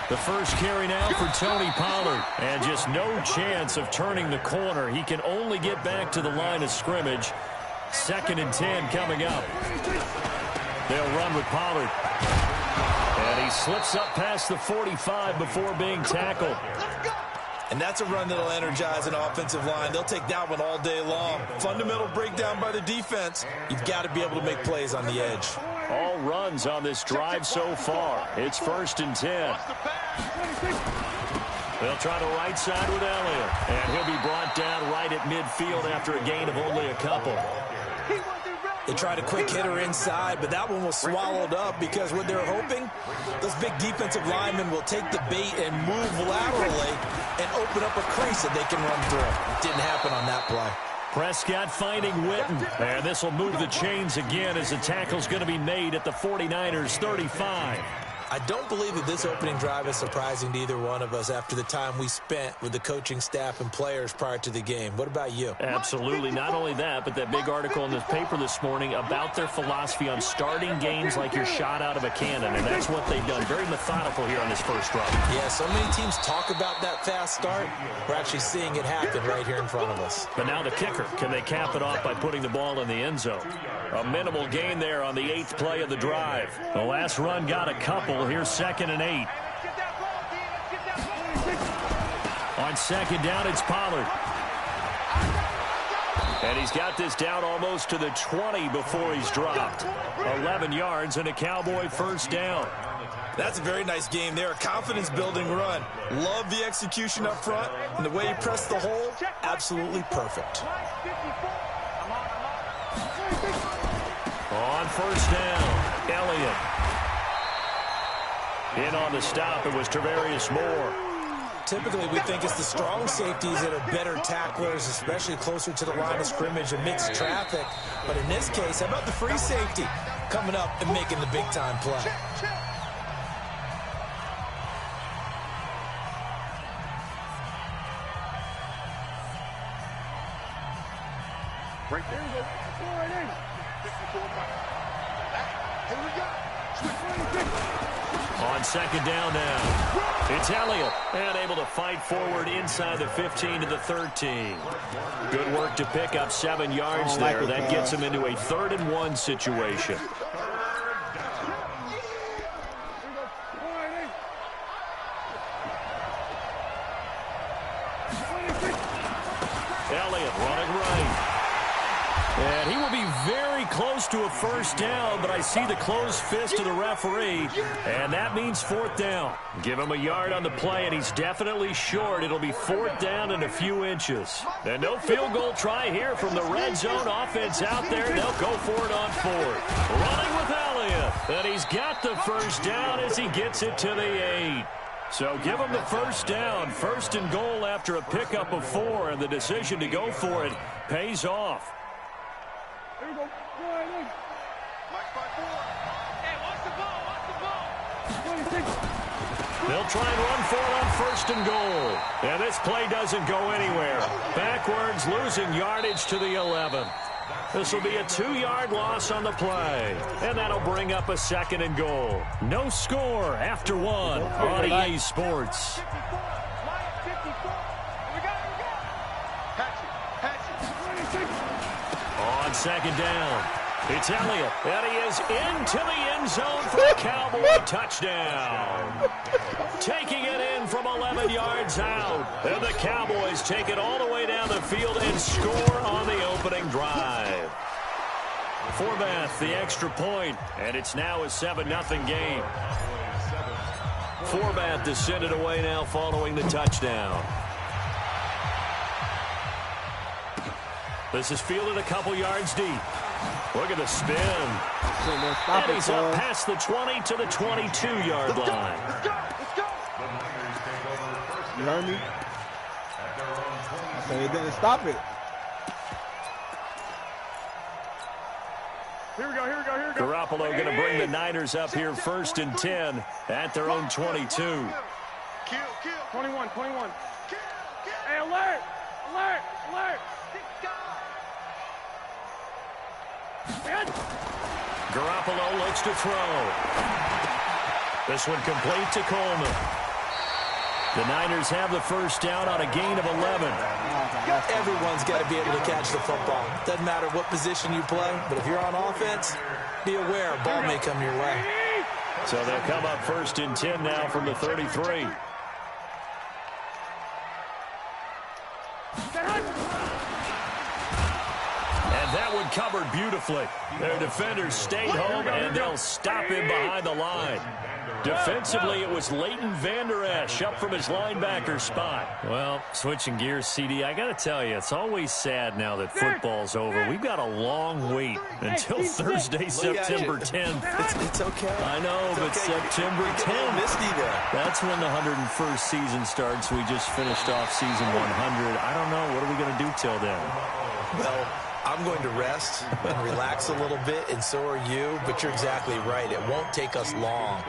The first carry now for Tony Pollard. And just no chance of turning the corner. He can only get back to the line of scrimmage. 2nd and 10 coming up. They'll run with Pollard. And he slips up past the 45 before being tackled. And that's a run that'll energize an offensive line. They'll take that one all day long. Fundamental breakdown by the defense. You've got to be able to make plays on the edge. All runs on this drive so far. It's 1st and 10. They'll try the right side with Elliott. And he'll be brought down right at midfield after a gain of only a couple. He wasn't ready. They tried a quick hitter inside, but that one was swallowed up because what they're hoping, those big defensive linemen will take the bait and move laterally and open up a crease that they can run through. Didn't happen on that play. Prescott finding Witten. And this will move the chains again as the tackle's going to be made at the 49ers 35. I don't believe that this opening drive is surprising to either one of us after the time we spent with the coaching staff and players prior to the game. What about you? Absolutely. Not only that, but that big article in the paper this morning about their philosophy on starting games like you're shot out of a cannon, and that's what they've done. Very methodical here on this first drive. Yeah, so many teams talk about that fast start. We're actually seeing it happen right here in front of us. But now the kicker. Can they cap it off by putting the ball in the end zone? A minimal gain there on the 8th play of the drive. The last run got a couple. Here's 2nd and 8. On 2nd down, it's Pollard. And he's got this down almost to the 20 before he's dropped. 11 yards and a Cowboy first down. That's a very nice game there. A confidence-building run. Love the execution up front. And the way he pressed the hole, absolutely perfect. On first down, Elliott. In on the stop, it was Tarvarius Moore. Typically, we think it's the strong safeties that are better tacklers, especially closer to the line of scrimmage amidst traffic. But in this case, how about the free safety coming up and making the big-time play? Right there you go. Go right in. 54 Here we go. On 2nd down now, it's Elliott, and able to fight forward inside the 15 to the 13. Good work to pick up 7 yards there. That gets him into a 3rd and 1 situation. Elliott running right. And he will be very close to a first down, but I see the closed fist of the referee, and that means 4th down. Give him a yard on the play, and he's definitely short. It'll be 4th down and a few inches. And no field goal try here from the red zone offense out there. They'll go for it on 4th. Running with Elliott, and he's got the first down as he gets it to the 8. So give him the first down, 1st and goal after a pickup of 4, and the decision to go for it pays off. Here we go. Go right in. Mike by 4. Hey, watch the ball. Watch the ball. They'll try and run for it on 1st and goal. And this play doesn't go anywhere. Backwards, losing yardage to the 11. This will be a 2-yard loss on the play. And that'll bring up a 2nd and goal. No score after 1 on EA Sports. On 2nd down, it's Elliott, and he is into the end zone for a Cowboy touchdown. Taking it in from 11 yards out, and the Cowboys take it all the way down the field and score on the opening drive. Forbath, the extra point, and it's now a 7-0 game. Forbath to send it away now following the touchdown. This is fielded a couple yards deep. Look at the spin. And he's up past the 20 to the 22-yard line. You heard me? I said it didn't stop it. Here we go, here we go, here we go. Garoppolo going to bring the Niners up here 1st and 10 at their own 22. Kill. 21. Hey, alert. Garoppolo looks to throw. This one complete to Coleman. The Niners have the first down on a gain of 11. Everyone's got to be able to catch the football. Doesn't matter what position you play, but if you're on offense, be aware a ball may come your way. So they'll come up 1st and 10 now from the 33. And that one recovered beautifully. Their defenders stayed home, and they'll stop him behind the line. Defensively, it was Leighton Vander Esch up from his linebacker spot. Well, switching gears, CD, I got to tell you, it's always sad now that football's over. We've got a long wait until Thursday, September 10th. It's okay. I know, but okay. September 10th. Misty there. That's when the 101st season starts. We just finished off season 100. I don't know. What are we going to do till then? Well, I'm going to rest and relax a little bit, and so are you. But you're exactly right. It won't take us long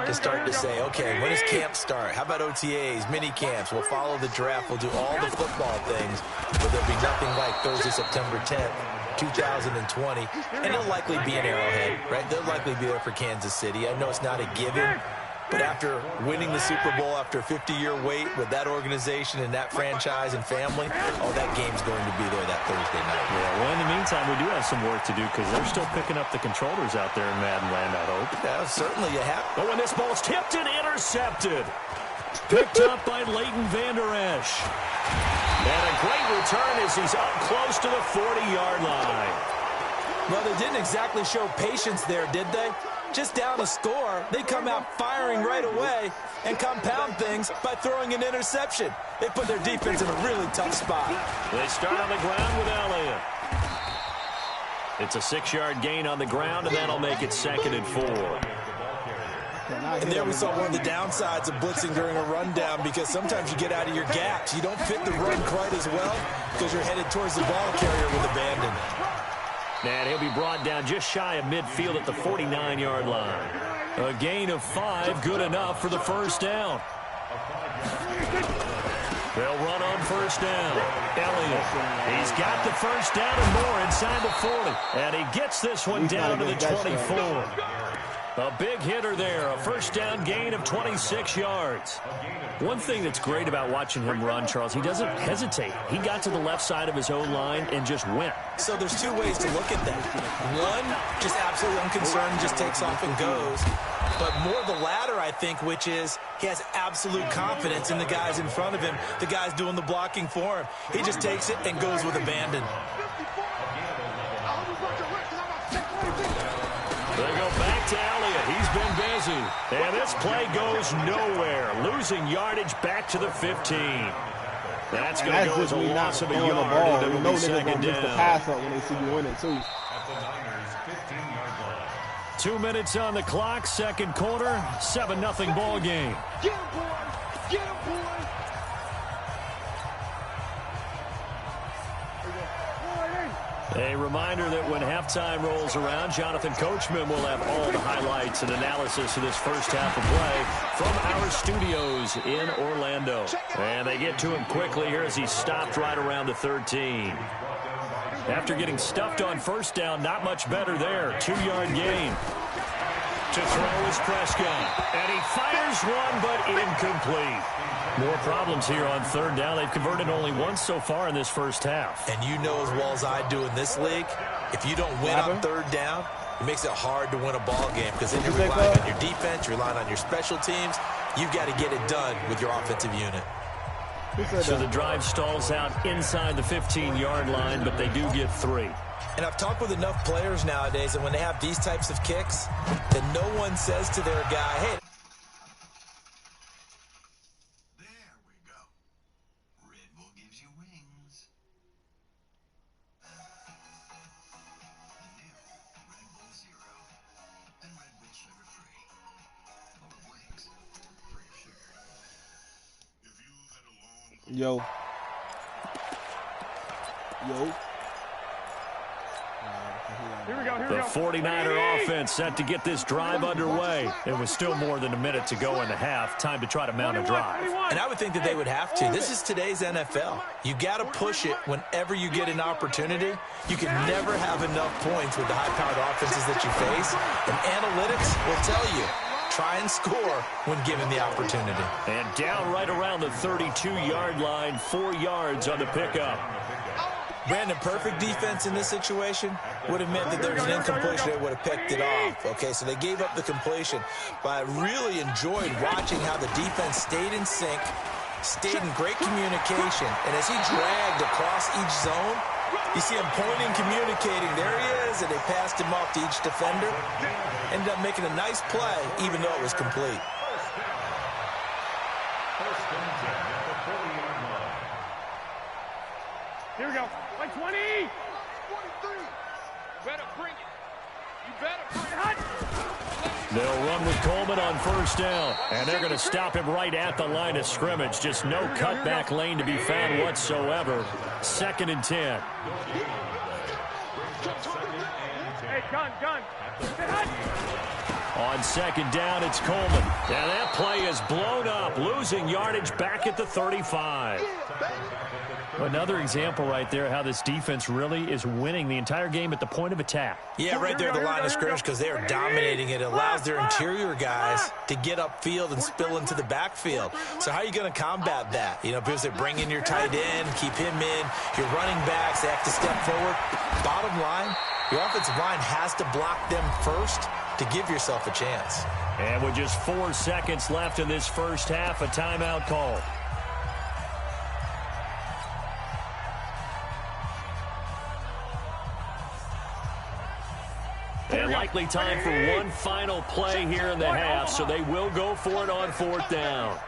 to start to say, okay, when does camp start? How about OTAs, mini camps? We'll follow the draft. We'll do all the football things, but there'll be nothing like Thursday, September 10th, 2020. And it'll likely be an Arrowhead, right? They'll likely be there for Kansas City. I know it's not a given, but after winning the Super Bowl, after a 50-year wait with that organization and that franchise and family, that game's going to be there that Thursday night. Yeah, well, in the meantime, we do have some work to do because they're still picking up the controllers out there in Madden Land, I hope. Yeah, certainly you have. But when this ball's tipped and intercepted. Picked up by Leighton Vander Esch. And a great return as he's up close to the 40-yard line. Well, they didn't exactly show patience there, did they? Just down a score, they come out firing right away and compound things by throwing an interception. They put their defense in a really tough spot. They start on the ground with Elliott. It's a 6-yard gain on the ground, and that'll make it 2nd and 4. And there we saw one of the downsides of blitzing during a rundown, because sometimes you get out of your gaps. You don't fit the run quite as well because you're headed towards the ball carrier with abandon. And he'll be brought down just shy of midfield at the 49-yard line. A gain of 5, good enough for the first down. They'll run on first down. Elliott, he's got the first down and more inside the 40. And he gets this one down to the 24. A big hitter there, a first down gain of 26 yards. One thing that's great about watching him run, Charles, he doesn't hesitate. He got to the left side of his own line and just went. So there's two ways to look at that. One, just absolutely unconcerned, just takes off and goes. But more the latter, I think, which is he has absolute confidence in the guys in front of him, the guys doing the blocking for him. He just takes it and goes with abandon. They go back to Elliott. He's been busy. And this play goes nowhere. Losing yardage back to the 15. That's going to go as a loss of a yard. And it'll be second down. The pass up when they see you win it, too. 2 minutes on the clock, second quarter, 7-0 ball game. Get him, boys! Get him, boys! A reminder that when halftime rolls around, Jonathan Coachman will have all the highlights and analysis of this first half of play from our studios in Orlando. And they get to him quickly here as he's stopped right around the 13. After getting stuffed on first down, not much better there. 2-yard gain. To throw is Prescott. And he fires one, but incomplete. More problems here on third down. They've converted only once so far in this first half. And you know as well as I do in this league, if you don't win on third down, it makes it hard to win a ball game because then you're relying on your defense, you're relying on your special teams. You've got to get it done with your offensive unit. So the drive stalls out inside the 15-yard line, but they do get 3. And I've talked with enough players nowadays that when they have these types of kicks, that no one says to their guy, hey, There we go. Red Bull gives you wings. The new Red Bull Zero. And Red Bull Sugar Free. Or wings. Free of sugar. If you've had a long... Yo. Here we go, here we The go. 49er offense set to get this drive underway. It was still more than a minute to go in the half. Time to try to mount a drive. and I would think that they would have to. This is today's NFL. You got to push it whenever you get an opportunity. You can never have enough points with the high-powered offenses that you face. And analytics will tell you, try and score when given the opportunity. And down right around the 32-yard line, 4 yards on the pickup. Brandon, perfect defense in this situation would have meant that there was an incompletion. They would have picked it off. Okay, so they gave up the completion. But I really enjoyed watching how the defense stayed in sync, stayed in great communication. And as he dragged across each zone, You see him pointing, communicating. There he is, and they passed him off to each defender. Ended up making a nice play, even though it was complete. Here we go. Like 20. 23. Better bring it. You better bring it. They'll run with Coleman on first down, and they're going to stop him right at the line of scrimmage. Just no cutback lane to be found whatsoever. 2nd and 10. Hey, gun. On 2nd down, it's Coleman. And that play is blown up, losing yardage back at the 35. Another example right there how this defense really is winning the entire game at the point of attack. Yeah, right there at the line of scrimmage because they are dominating it. It allows their interior guys to get upfield and spill into the backfield. So how are you going to combat that? You know, because they bring in your tight end, keep him in. Your running backs, they have to step forward. Bottom line, your offensive line has to block them first to give yourself a chance. And with just 4 seconds left in this first half, a timeout call. And likely time for one final play here in the half, so they will go for it on 4th down.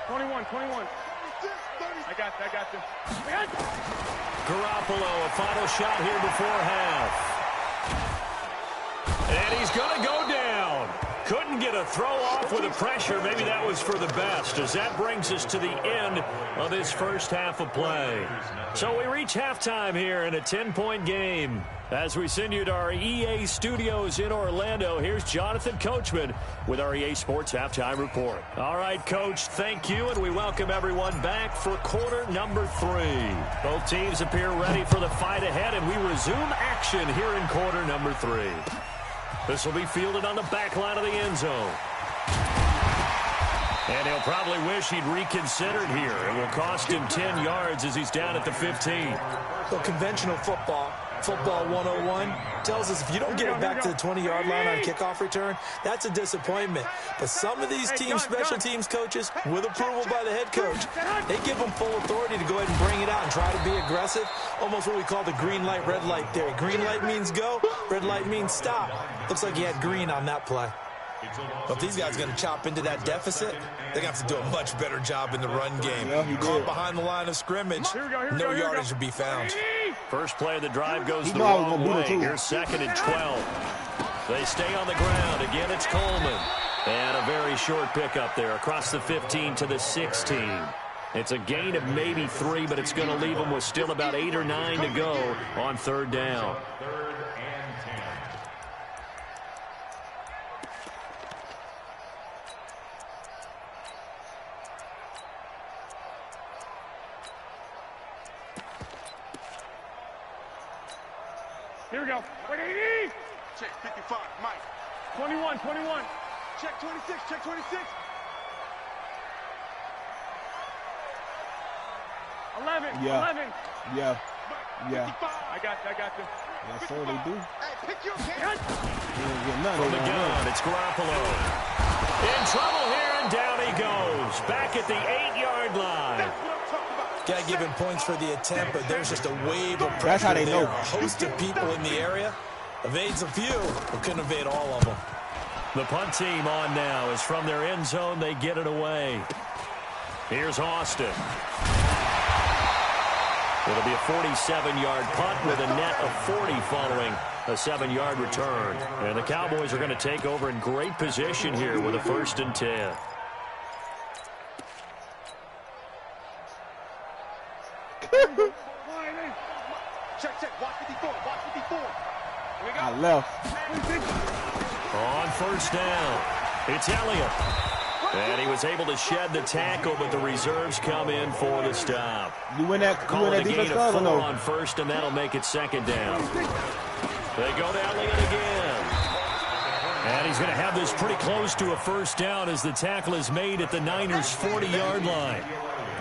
21. I got you. Garoppolo, a final shot here before half. And he's going to go down. Couldn't get a throw off with the pressure. Maybe that was for the best, as that brings us to the end of this first half of play. So we reach halftime here in a 10-point game. As we send you to our EA studios in Orlando, here's Jonathan Coachman with our EA Sports Halftime Report. All right, Coach, thank you, and we welcome everyone back for quarter number 3. Both teams appear ready for the fight ahead, and we resume action here in quarter number 3. This will be fielded on the back line of the end zone. And he'll probably wish he'd reconsidered here. It will cost him 10 yards as he's down at the 15. So conventional football 101, tells us if you don't get it back to the 20-yard line on kickoff return, that's a disappointment. But some of these teams, special teams coaches, with approval by the head coach, they give them full authority to go ahead and bring it out and try to be aggressive. Almost what we call the green light, red light theory. Green light means go, red light means stop. Looks like he had green on that play. But if these guys are going to chop into that deficit, they're going to have to do a much better job in the run game. Caught behind the line of scrimmage, no yardage to be found. First play of the drive goes the wrong way. Here's 2nd and 12. They stay on the ground. Again, it's Coleman. And a very short pickup there across the 15 to the 16. It's a gain of maybe 3, but it's going to leave them with still about 8 or 9 to go on 3rd down. Here we go. 180. Check 55, Mike. 21. Check 26, check 26. 11. Yeah. 11. Yeah. I got you. Yes, sir, they do. Hey, pick your kid. From the gun, it's Garoppolo. In trouble here, and down he goes. Back at the 8-yard line. Got to give him points for the attempt, but there's just a wave of pressure. That's how they there. know. A host of people in the area. Evades a few, but couldn't evade all of them. The punt team on now is from their end zone. They get it away. Here's Austin. It'll be a 47-yard punt with a net of 40 following a 7-yard return. And the Cowboys are going to take over in great position here with a 1st and 10. Check. Watch 54. I left. On 1st down, it's Elliott. And he was able to shed the tackle, but the reserves come in for the stop. You win that gain defense of 4 no? on 1st, and that'll make it 2nd down. They go to Elliott again. And he's going to have this pretty close to a 1st down as the tackle is made at the Niners' 40-yard line.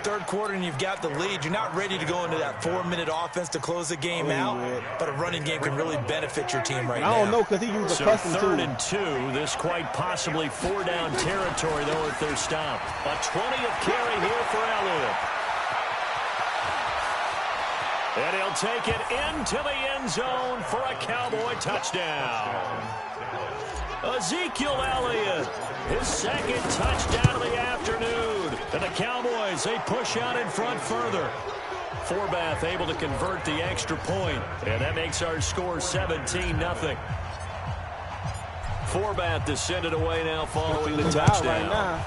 3rd quarter and you've got the lead. You're not ready to go into that 4-minute offense to close the game out, but a running game can really benefit your team right now. I don't know because he used a custom 3rd and 2. This quite possibly 4-down territory, though, if they're stopped. A 20th carry here for Elliott. And he'll take it into the end zone for a Cowboy touchdown. Ezekiel Elliott, his second touchdown of the afternoon. And the Cowboys, they push out in front further. Forbath able to convert the extra point, and that makes our score 17-0. Forbath descended away now following the touchdown.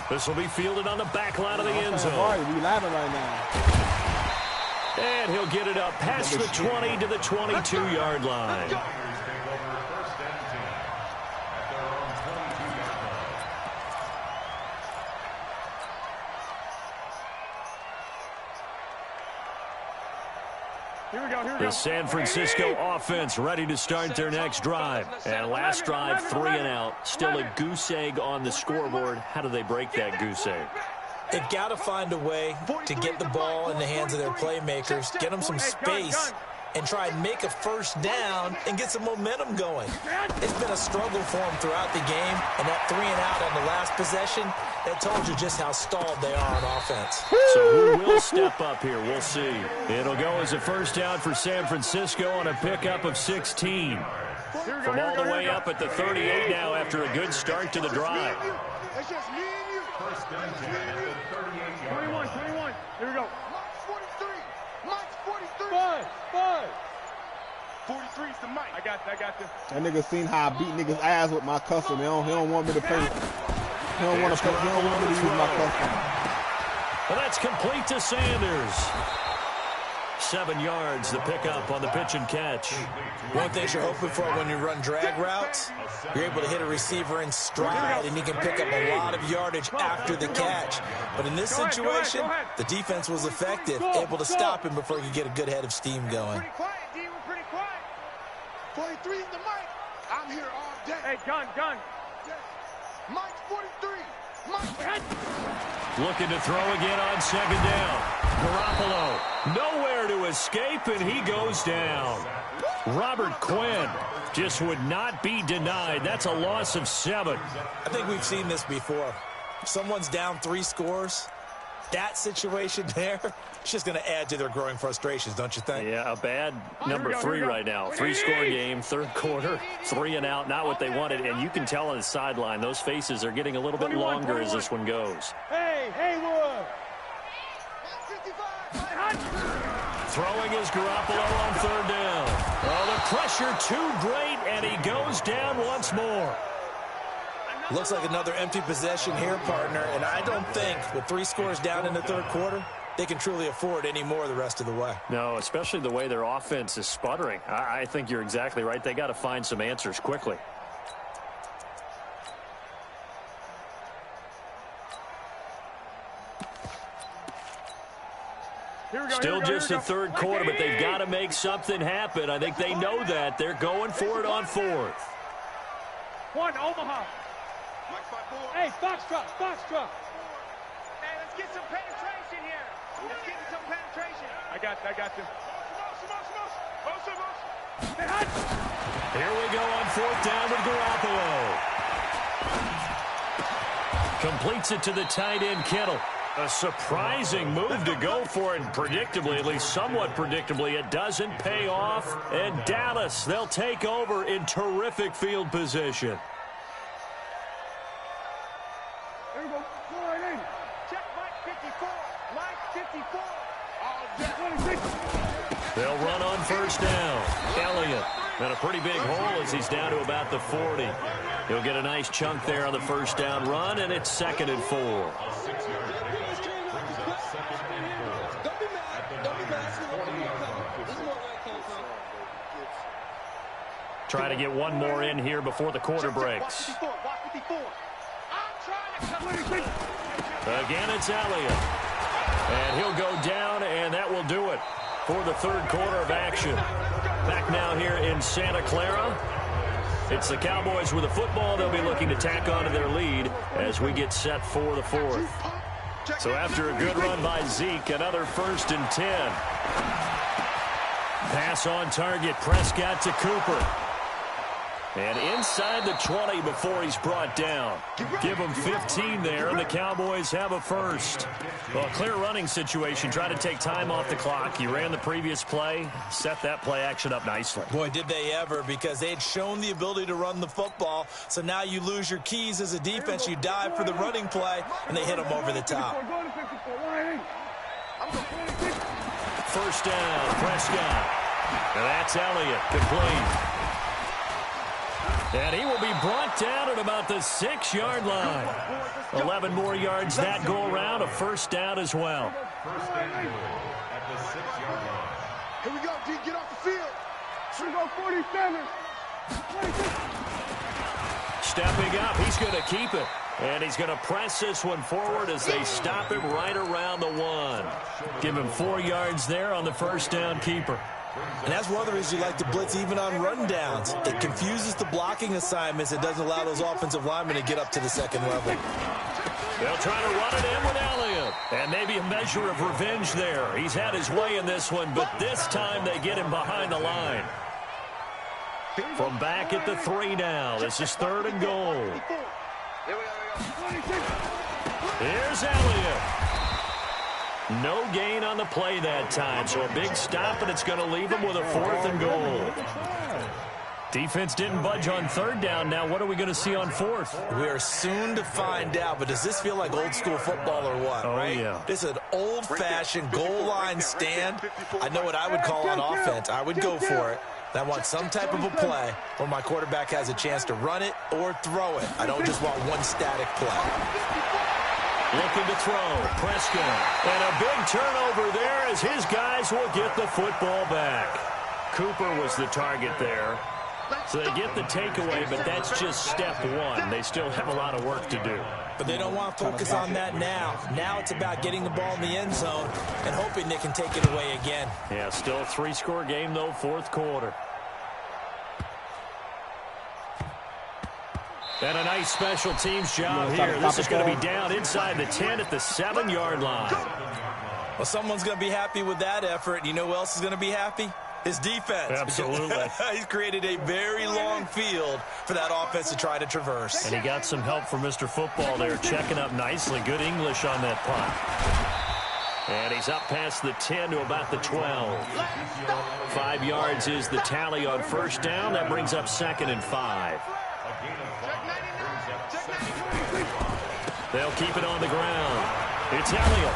This will be fielded on the back line of the end zone. We laughing right now. And he'll get it up past the 20 to the 22-yard line. The San Francisco offense ready to start their next drive. And last drive, 3 and out. Still a goose egg on the scoreboard. How do they break that goose egg? They've got to find a way to get the ball in the hands of their playmakers, get them some space, and try and make a first down and get some momentum going. It's been a struggle for them throughout the game, and that 3 and out on the last possession, that told you just how stalled they are on offense. So who will step up here? We'll see. It'll go as a first down for San Francisco on a pickup of 16. From all the way up at the 38 now after a good start to the drive. It's just me and you. First down at the 38. 21. Here we go. Mike's 43. Mike's 43. 5. 43 is the Mike. I got this. That nigga seen how I beat niggas' ass with my custom. He don't want me to play. He don't want me to use my custom. Well, that's complete to Sanders. 7 yards, the pickup on the pitch and catch. One thing you're hoping for when you run drag routes, you're able to hit a receiver in stride, and you can pick up a lot of yardage after the catch. But in this situation, the defense was effective, able to stop him before he could get a good head of steam going. Pretty quiet, D. We're pretty quiet. 43 is the Mike. I'm here all day. Hey, gun. Yes. Mike's 43. Mike. Looking to throw again on second down. Garoppolo, nowhere to escape, and he goes down. Robert Quinn just would not be denied. That's a loss of 7. I think we've seen this before. If someone's down 3 scores, that situation there, it's just going to add to their growing frustrations, don't you think? Yeah, a bad number 3 right now. 3-score game, third quarter, 3 and out, not what they wanted. And you can tell on the sideline, those faces are getting a little bit longer as this one goes. Hey, Haywood. Throwing is Garoppolo on third down. Oh, the pressure too great, and he goes down once more. Looks like another empty possession here, partner, and I don't think with 3 scores down in the third quarter, they can truly afford any more the rest of the way. No, especially the way their offense is sputtering. I think you're exactly right. They got to find some answers quickly. Still just the third quarter, but they've got to make something happen. I think they know that. They're going for it on 4th. 1, Omaha. Hey, Foxtrot. Hey, let's get some penetration here. Let's get some penetration. I got you. Here we go on 4th down with Garoppolo. Completes it to the tight end, Kittle. A surprising move to go for it, and predictably, at least somewhat predictably, it doesn't pay off. And Dallas, they'll take over in terrific field position. There we go. Check Mike 54. Mike 54. They'll run on first down. Elliott in a pretty big hole as he's down to about the 40. He'll get a nice chunk there on the first down run, and it's 2nd and 4. Try to get one more in here before the quarter breaks. Again, it's Elliott. And he'll go down, and that will do it for the third quarter of action. Back now here in Santa Clara. It's the Cowboys with the football. They'll be looking to tack on to their lead as we get set for the 4th. So after a good run by Zeke, another 1st and 10. Pass on target. Prescott to Cooper. And inside the 20 before he's brought down. Give him 15 there, and the Cowboys have a first. Well, clear running situation. Try to take time off the clock. He ran the previous play, set that play action up nicely. Boy, did they ever, because they had shown the ability to run the football. So now you lose your keys as a defense. You dive for the running play, and they hit him over the top. First down, Prescott. And that's Elliott, complete. And he will be brought down at about the 6-yard line. 11 more yards that go around, a first down as well. First down at the 6-yard line. Here we go, D, get off the field. Here we go, 47. 26. Stepping up, he's going to keep it. And he's going to press this one forward as they stop him right around the 1. Give him 4 yards there on the first down keeper. And that's one of the reasons you like to blitz even on run downs. It confuses the blocking assignments. It doesn't allow those offensive linemen to get up to the second level. They'll try to run it in with Elliott. And maybe a measure of revenge there. He's had his way in this one, but this time they get him behind the line. From back at the 3 now. This is 3rd and goal. Here's Elliott. No gain on the play that time, so a big stop, and it's going to leave him with a 4th and goal. Defense didn't budge on 3rd down. Now what are we going to see on 4th? We are soon to find out, but does this feel like old school football or what, right? Yeah. This is an old-fashioned goal line stand. I know what I would call on offense. I would go for it. I want some type of a play where my quarterback has a chance to run it or throw it. I don't just want one static play. Looking to throw, Prescott. And a big turnover there as his guys will get the football back. Cooper was the target there. So they get the takeaway, but that's just step 1. They still have a lot of work to do. But they don't want to focus on that now. Now it's about getting the ball in the end zone and hoping they can take it away again. Yeah, still a 3-score game, though, 4th quarter. And a nice special teams job here. This is going to be down inside the 10 at the 7-yard line. Well, someone's going to be happy with that effort. You know who else is going to be happy? His defense. Absolutely. He's created a very long field for that offense to try to traverse. And he got some help from Mr. Football there, checking up nicely. Good English on that punt. And he's up past the 10 to about the 12. 5 yards is the tally on first down. That brings up 2nd and 5. They'll keep it on the ground. It's Elliott.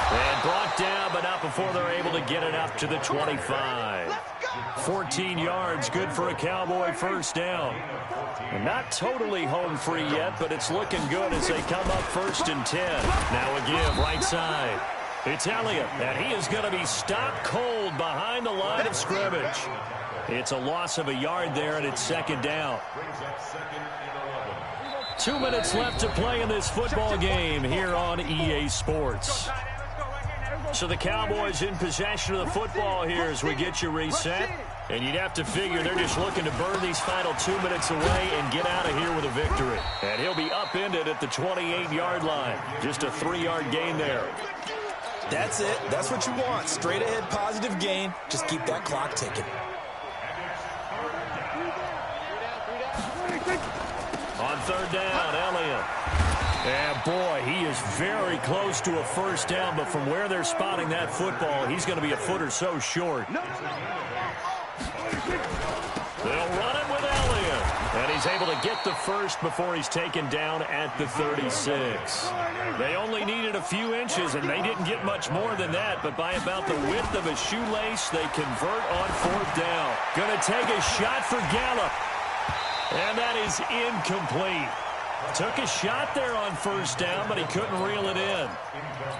And brought down, but not before they're able to get it up to the 25. 14 yards, good for a Cowboy first down. And not totally home free yet, but it's looking good as they come up 1st and 10. Now a give right side. It's Elliott, and he is going to be stopped cold behind the line of scrimmage. It's a loss of a yard there, and it's 2nd down. 2 minutes left to play in this football game here on EA Sports. So the Cowboys in possession of the football here as we get you reset. And you'd have to figure they're just looking to burn these final 2 minutes away and get out of here with a victory. And he'll be upended at the 28-yard line. Just a 3-yard gain there. That's it. That's what you want. Straight ahead positive gain. Just keep that clock ticking. On 3rd down, Elliott. And boy, he is very close to a first down, but from where they're spotting that football, he's going to be a foot or so short. They'll run it with Elliott. And he's able to get the first before he's taken down at the 36. They only needed a few inches, and they didn't get much more than that, but by about the width of a shoelace, they convert on 4th down. Going to take a shot for Gallup. And that is incomplete. Took a shot there on first down, but he couldn't reel it in.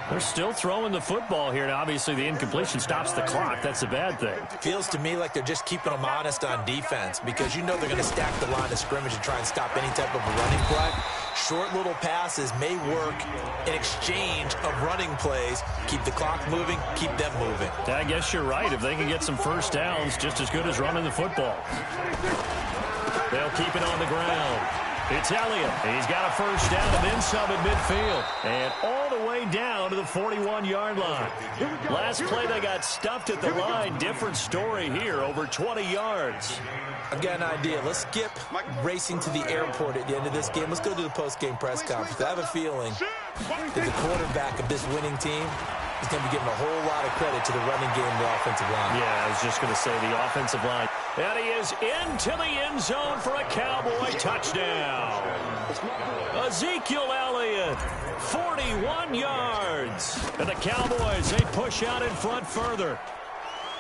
They're still throwing the football here. Now, obviously, the incompletion stops the clock. That's a bad thing. Feels to me like they're just keeping them honest on defense because you know they're going to stack the line of scrimmage and try and stop any type of a running play. Short little passes may work in exchange of running plays. Keep the clock moving, keep them moving. I guess you're right. If they can get some first downs, just as good as running the football. They'll keep it on the ground. It's Elliott. He's got a first down and then some at midfield. And all the way down to the 41-yard line. Last play, they got stuffed at the line. Different story here, over 20 yards. I've got an idea. Let's skip racing to the airport at the end of this game. Let's go to the post-game press conference. I have a feeling that the quarterback of this winning team is going to be getting a whole lot of credit to the running game and the offensive line. Yeah, I was just going to say the offensive line. And he is into the end zone for a Cowboy touchdown. Ezekiel Elliott, 41 yards. And the Cowboys, they push out in front further.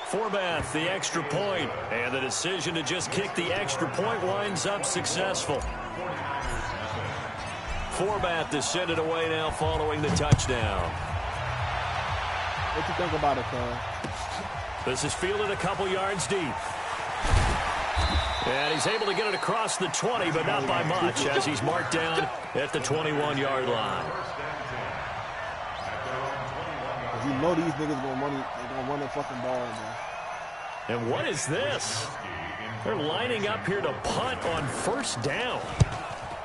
Forbath, the extra point, and the decision to just kick the extra point winds up successful. Forbath to send it away now following the touchdown. What you think about it, Cole? This is fielded a couple yards deep. And he's able to get it across the 20, but not by much, as he's marked down at the 21-yard line. You know these niggas gonna run the fucking ball, man. And what is this? They're lining up here to punt on first down.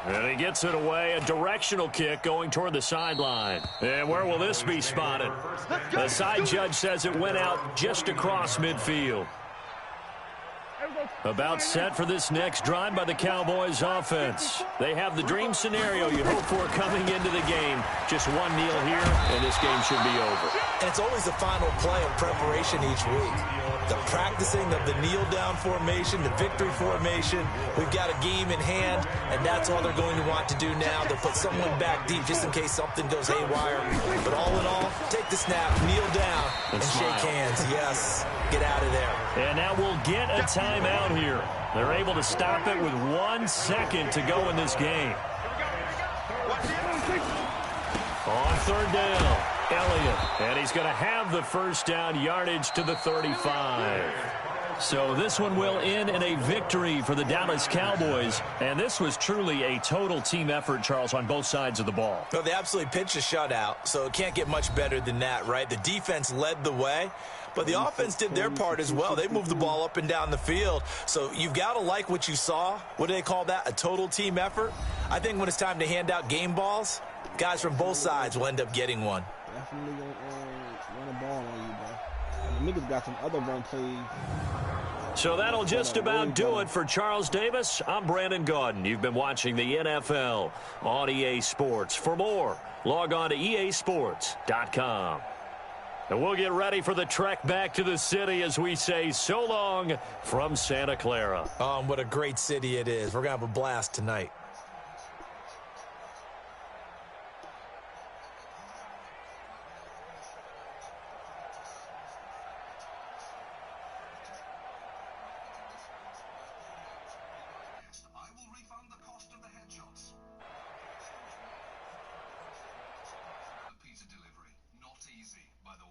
And he gets it away, a directional kick going toward the sideline. And where will this be spotted? The side judge says it went out just across midfield. About set for this next drive by the Cowboys offense. They have the dream scenario you hope for coming into the game. Just one kneel here, and this game should be over. And it's always the final play of preparation each week. The practicing of the kneel-down formation, the victory formation. We've got a game in hand, and that's all they're going to want to do now. They'll put someone back deep just in case something goes haywire. But all in all, take the snap, kneel down, and shake hands. Yes, get out of there. And now we'll get a timeout here. They're able to stop it with 1 second to go in this game. On third down, Elliott. And he's going to have the first down, yardage to the 35. So this one will end in a victory for the Dallas Cowboys. And this was truly a total team effort, Charles, on both sides of the ball. Well, they absolutely pitched a shutout, so it can't get much better than that, right? The defense led the way, but the offense did their part as well. They moved the ball up and down the field. So you've got to like what you saw. What do they call that? A total team effort? I think when it's time to hand out game balls, guys from both sides will end up getting one. Definitely gonna run a ball on you, bro. And the niggas got some other run plays. So that'll just about do it for Charles Davis. I'm Brandon Gaudin. You've been watching the NFL on EA Sports. For more, log on to easports.com. And we'll get ready for the trek back to the city as we say so long from Santa Clara. What a great city it is. We're going to have a blast tonight.